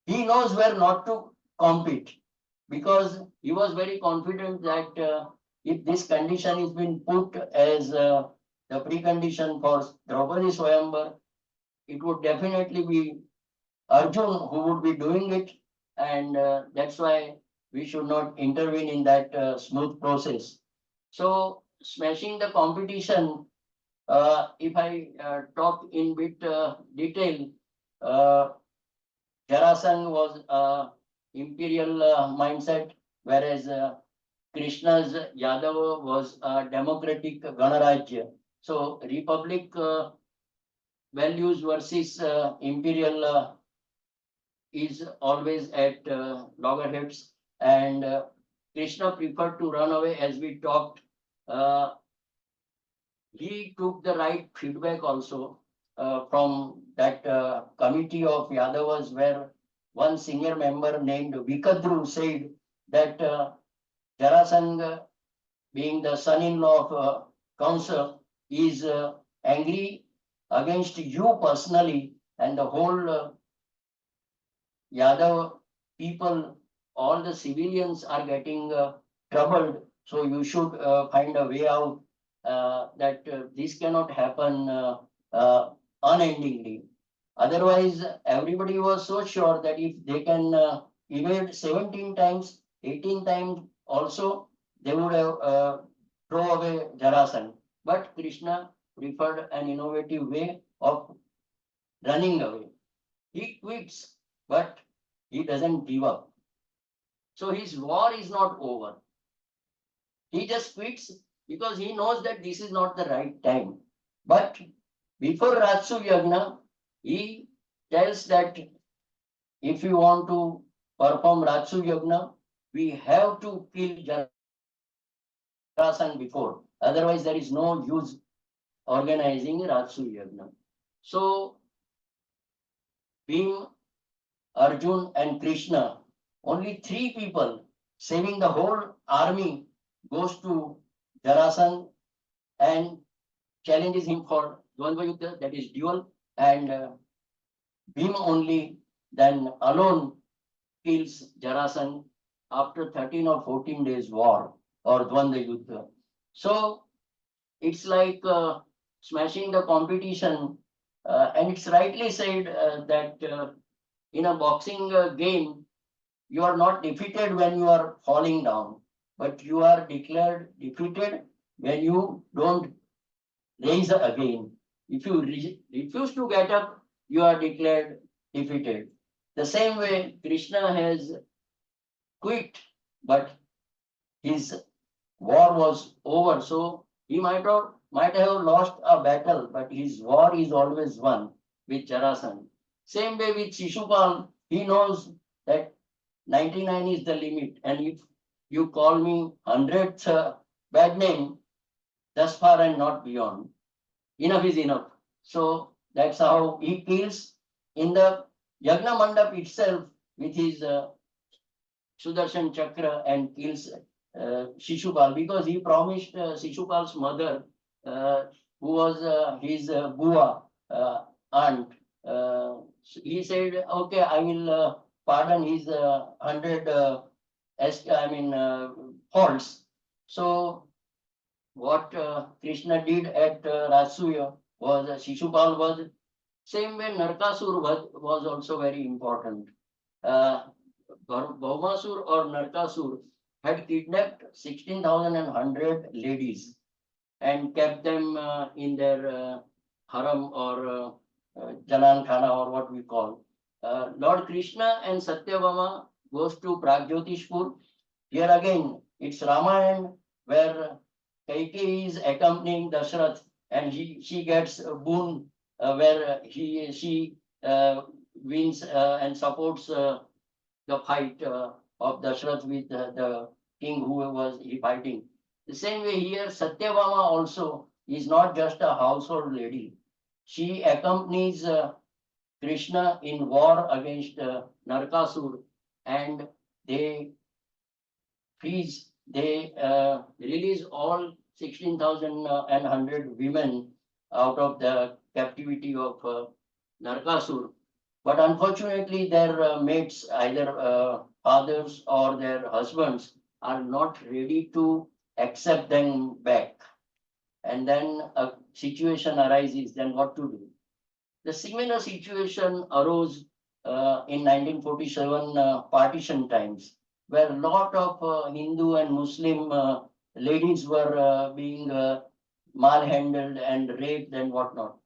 He knows where not to compete, because he was very confident that if this condition is been put as the precondition for Draupadi Swayamvar, it would definitely be Arjun who would be doing it. And that's why we should not intervene in that smooth process. So smashing the competition, if I talk in bit detail, Uh, Jarasandh was imperial mindset, whereas Krishna's Yadav was democratic Ganarajya. So republic values versus imperial is always at loggerheads, and Krishna preferred to run away, as we talked. Uh, he took the right feedback also from that committee of Yadavas, where one senior member named Vikadru said that Jarasandh, being the son-in-law of Kamsa, is angry against you personally, and the whole Yadav people, all the civilians are getting troubled. So you should find a way out that this cannot happen unendingly. Otherwise, everybody was so sure that if they can evade 17 times, 18 times also, they would have throw away Jarasandh. But Krishna preferred an innovative way of running away. He quits, but he doesn't give up. So his war is not over. He just quits because he knows that this is not the right time. But before Ratsu Yagna, he tells that if you want to perform Ratsu Yagna, we have to kill Jarasandh before. Otherwise, there is no use organizing Ratsu Yagna. So Bhim, Arjun, and Krishna, only three people saving the whole army, goes to Jarasandh and challenges him for Dvandva Yuddha, that is duel, and Bhima only then alone kills Jarasandh after 13 or 14 days war or Dvandva Yuddha. So it's like smashing the competition, and it's rightly said that in a boxing game, you are not defeated when you are falling down, but you are declared defeated when you don't raise again. If you refuse to get up, you are declared defeated. The same way Krishna has quit, but his war was over. So he might have lost a battle, but his war is always won with Jarasandh. Same way with Shishupal, he knows that 99 is the limit, and if you call me 100th bad name, thus far and not beyond. Enough is enough. So that's how he kills in the Yagna Mandap itself with his Sudarshan Chakra and kills Shishupal, because he promised Shishupal's mother, who was his Bua aunt. He said, okay, I will pardon his 100 faults. So what Krishna did at Rasuya was Shishupal was same way Narkasur was also very important. Uh, Bhaumasur or Narkasur had kidnapped 16,100 ladies and kept them in their haram or Janan Khana or what we call. Lord Krishna and Satyabhama goes to Pragjotishpur. Here again, it's Ramayana where Kaikeyi is accompanying Dashrath, and she gets a boon where she wins and supports the fight of Dashrath with the king who was he fighting. The same way here, Satyabhama also is not just a household lady. She accompanies Krishna in war against Narkasur, and they they release all 16,100 women out of the captivity of Narkasur. But unfortunately, their mates, either fathers or their husbands, are not ready to accept them back. And then a situation arises, then what to do? The similar situation arose in 1947 partition times, where a lot of Hindu and Muslim ladies were being malhandled and raped and whatnot.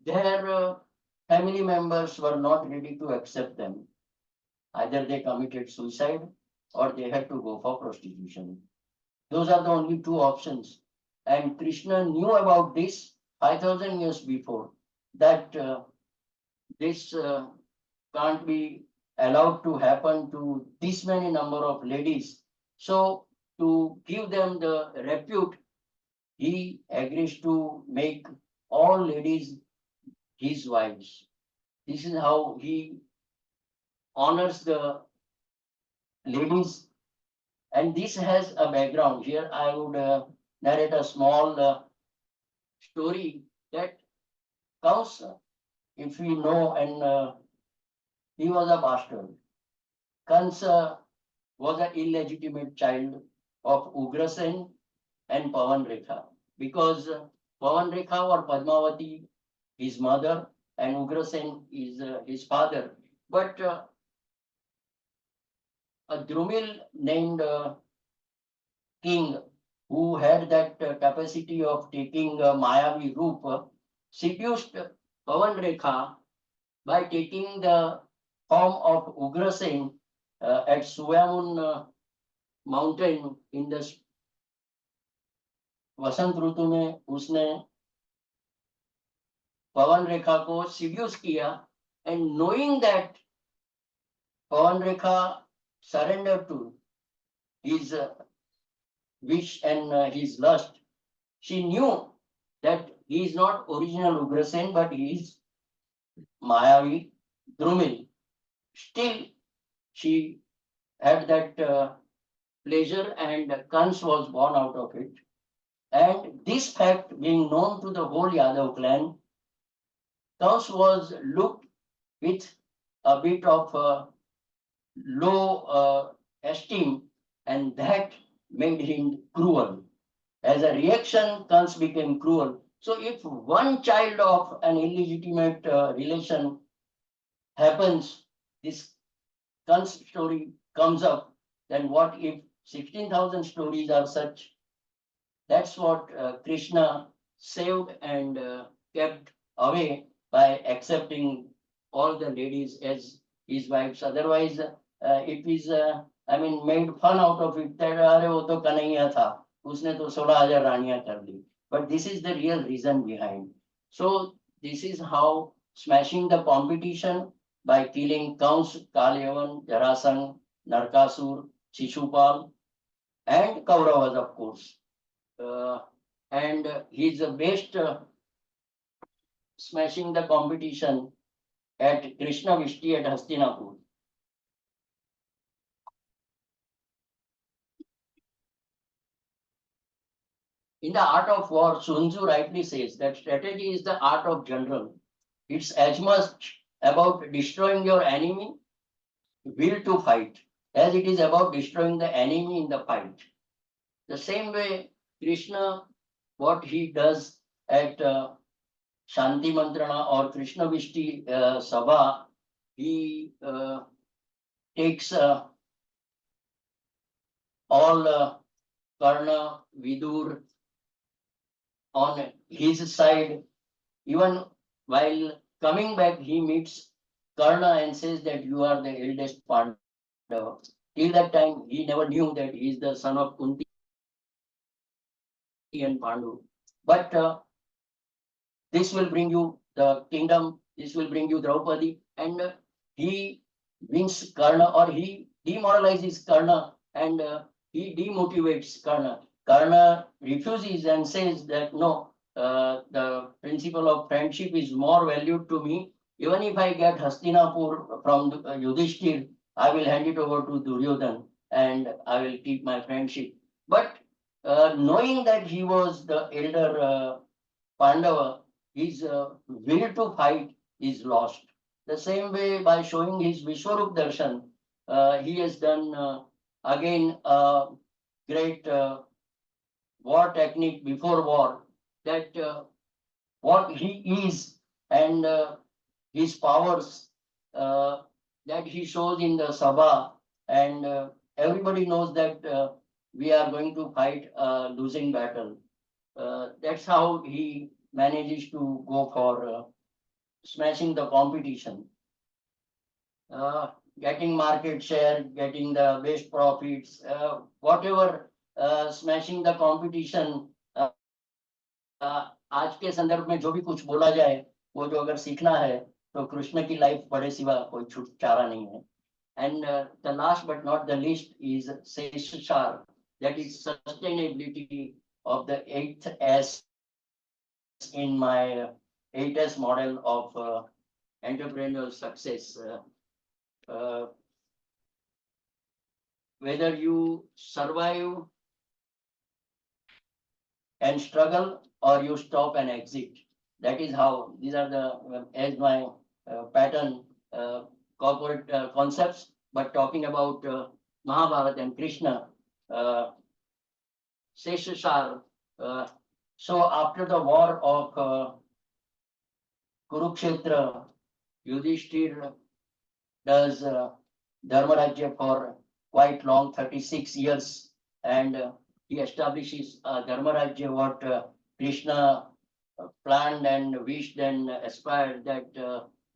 There family members were not ready to accept them. Either they committed suicide or they had to go for prostitution. Those are the only two options. And Krishna knew about this 5,000 years before, that this can't be allowed to happen to this many number of ladies. So to give them the repute, he agrees to make all ladies his wives. This is how he honors the ladies. And this has a background. Here I would narrate a small story that comes, if we know, and he was a bastard. Kansa was an illegitimate child of Ugrasen and Pavan Rekha, because Pavan Rekha or Padmavati, his mother, and Ugrasen is his father. But a Drumil named king, who had that capacity of taking Mayavi Roop, seduced Pavan Rekha by taking the form of Ugrasen at Suyamun mountain in the वसंत ऋतु में उसने पवन रेखा को seduce किया, and knowing that Pawan Rekha surrender to his wish and his lust, she knew that he is not original Ugrasen, but he is Mayavi Drumil. Still, she had that pleasure, and Kans was born out of it. And this fact being known to the whole Yadav clan, Kans was looked with a bit of low esteem, and that made him cruel. As a reaction, Kans became cruel. So if one child of an illegitimate relation happens, this Kans story comes up, then what if 16,000 stories are such? That's what Krishna saved and kept away by accepting all the ladies as his wives. Otherwise, it is, made fun out of it. That अरे वो तो कन्हैया था, उसने तो 16,000 रानियां कर दी. But this is the real reason behind. So this is how smashing the competition by killing Kans, Kalyavan, Jarasangh, Narkasur, Shishupal, and Kauravas, of course. And he's based smashing the competition at Krishna Vishti at Hastinapur. In the art of war, Sun Tzu rightly says that strategy is the art of general. It's as much about destroying your enemy, will to fight, as it is about destroying the enemy in the fight. The same way, Krishna, what he does at Shanti Mantrana or Krishna Vishti Sabha, he takes all Karna, Vidur on his side. Even while coming back, he meets Karna and says that you are the eldest Pandava. Till that time, he never knew that he is the son of Kunti and Pandu. But this will bring you the kingdom, this will bring you Draupadi, and he wins Karna, or he demoralizes Karna, and he demotivates Karna. Karna refuses and says that no, the principle of friendship is more valued to me. Even if I get Hastinapur from Yudhishthir, I will hand it over to Duryodhan and I will keep my friendship. But knowing that he was the elder Pandava, his will to fight is lost. The same way, by showing his Vishwarup Darshan, he has done again a great war technique before war, that what he is and his powers that he shows in the Sabha, and everybody knows that we are going to fight a losing battle. That's how he manages to go for smashing the competition, getting market share, getting the best profits, whatever, smashing the competition. आज के संदर्भ में जो भी कुछ बोला जाए, वो जो अगर सीखना है तो कृष्ण की लाइफ पढ़े सिवा कोई छुटकारा नहीं है. And the last but not the least is Seshashar, that is sustainability of the 8S in my 8S model of entrepreneurial success. Whether you survive and struggle or you stop and exit. That is how, these are the, as my pattern corporate concepts, but talking about Mahabharata and Krishna, Seshashar. So after the war of Kurukshetra, Yudhishthir does Dharmarajya for quite long, 36 years, and he establishes Dharmarajya, what Krishna planned and wished and aspired, that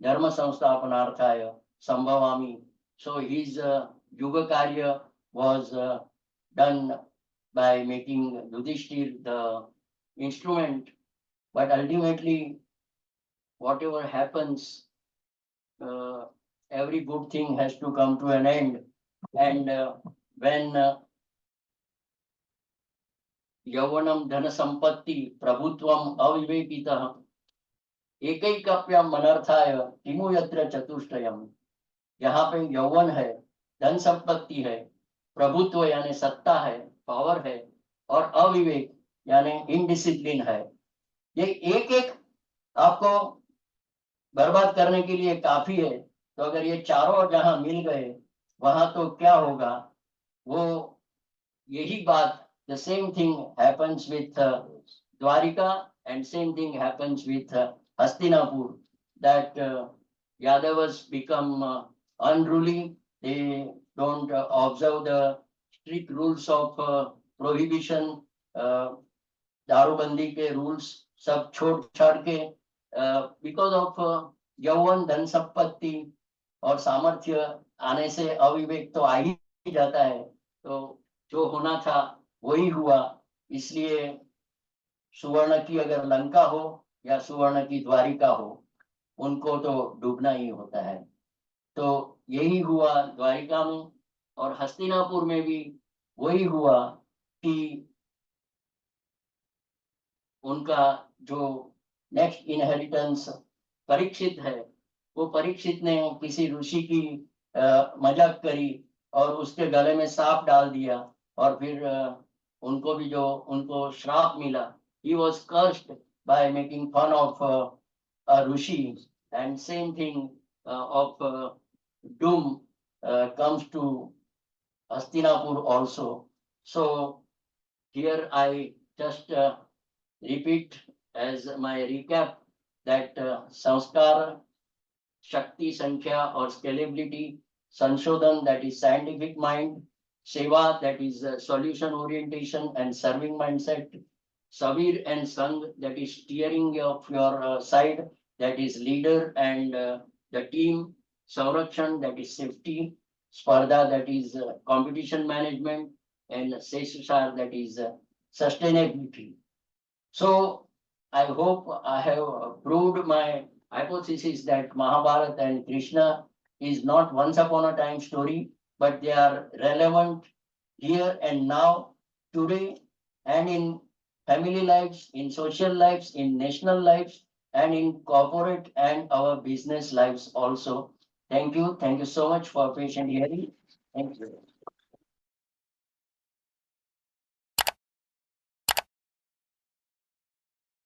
Dharma Samsthapanarthaya Sambhavami. So his Yuga Karya was done by making Yudhishthir the instrument, but ultimately, whatever happens, every good thing has to come to an end. And when यौवनम धन संपत्ति प्रभुत्वम अविवेकितः एकैकप्यम मनर्थाय किमु यत्र चतुष्टयम. यहाँ पे यौवन है, धन संपत्ति है, प्रभुत्व यानी सत्ता है, पावर है, और अविवेक यानी इनडिसिप्लिन है. ये एक एक आपको बर्बाद करने के लिए काफी है. तो अगर ये चारों जहां मिल गए, वहां तो क्या होगा, वो यही बात. The same thing happens with Dwarika, and same thing happens with Hastinapur, that Yadavas become unruly. They don't observe the strict rules of prohibition, दारूबंदी के rules सब छोड़ छाड़ के, because of यौवन, धन संपत्ति और सामर्थ्य आने से अविवेक तो आ ही जाता है. तो जो होना था वही हुआ. इसलिए सुवर्ण की अगर लंका हो या सुवर्ण की द्वारिका हो, उनको तो डूबना ही होता है. तो यही हुआ द्वारिका में, और हस्तिनापुर में भी वही हुआ कि उनका जो नेक्स्ट इनहेरिटेंस परीक्षित है, वो परीक्षित ने किसी ऋषि की मजाक करी और उसके गले में सांप डाल दिया, और फिर उनको भी जो उनको श्राप मिला. He was cursed by making fun of a rishi, and same thing of doom comes to Hastinapur also. So here I just repeat as my recap that Sanskar, Shakti, Sankhya or scalability, Sanshodhan, that is scientific mind, Seva, that is solution orientation and serving mindset, Savir and Sang, that is steering of your side, that is leader and the team, Saurakshan, that is safety, Spardha, that is competition management, and Seshashar, that is sustainability. So I hope I have proved my hypothesis that Mahabharata and Krishna is not once upon a time story, but they are relevant here and now, today, and in family lives, in social lives, in national lives, and in corporate and our business lives also. Thank you. Thank you so much for patient hearing. Thank you.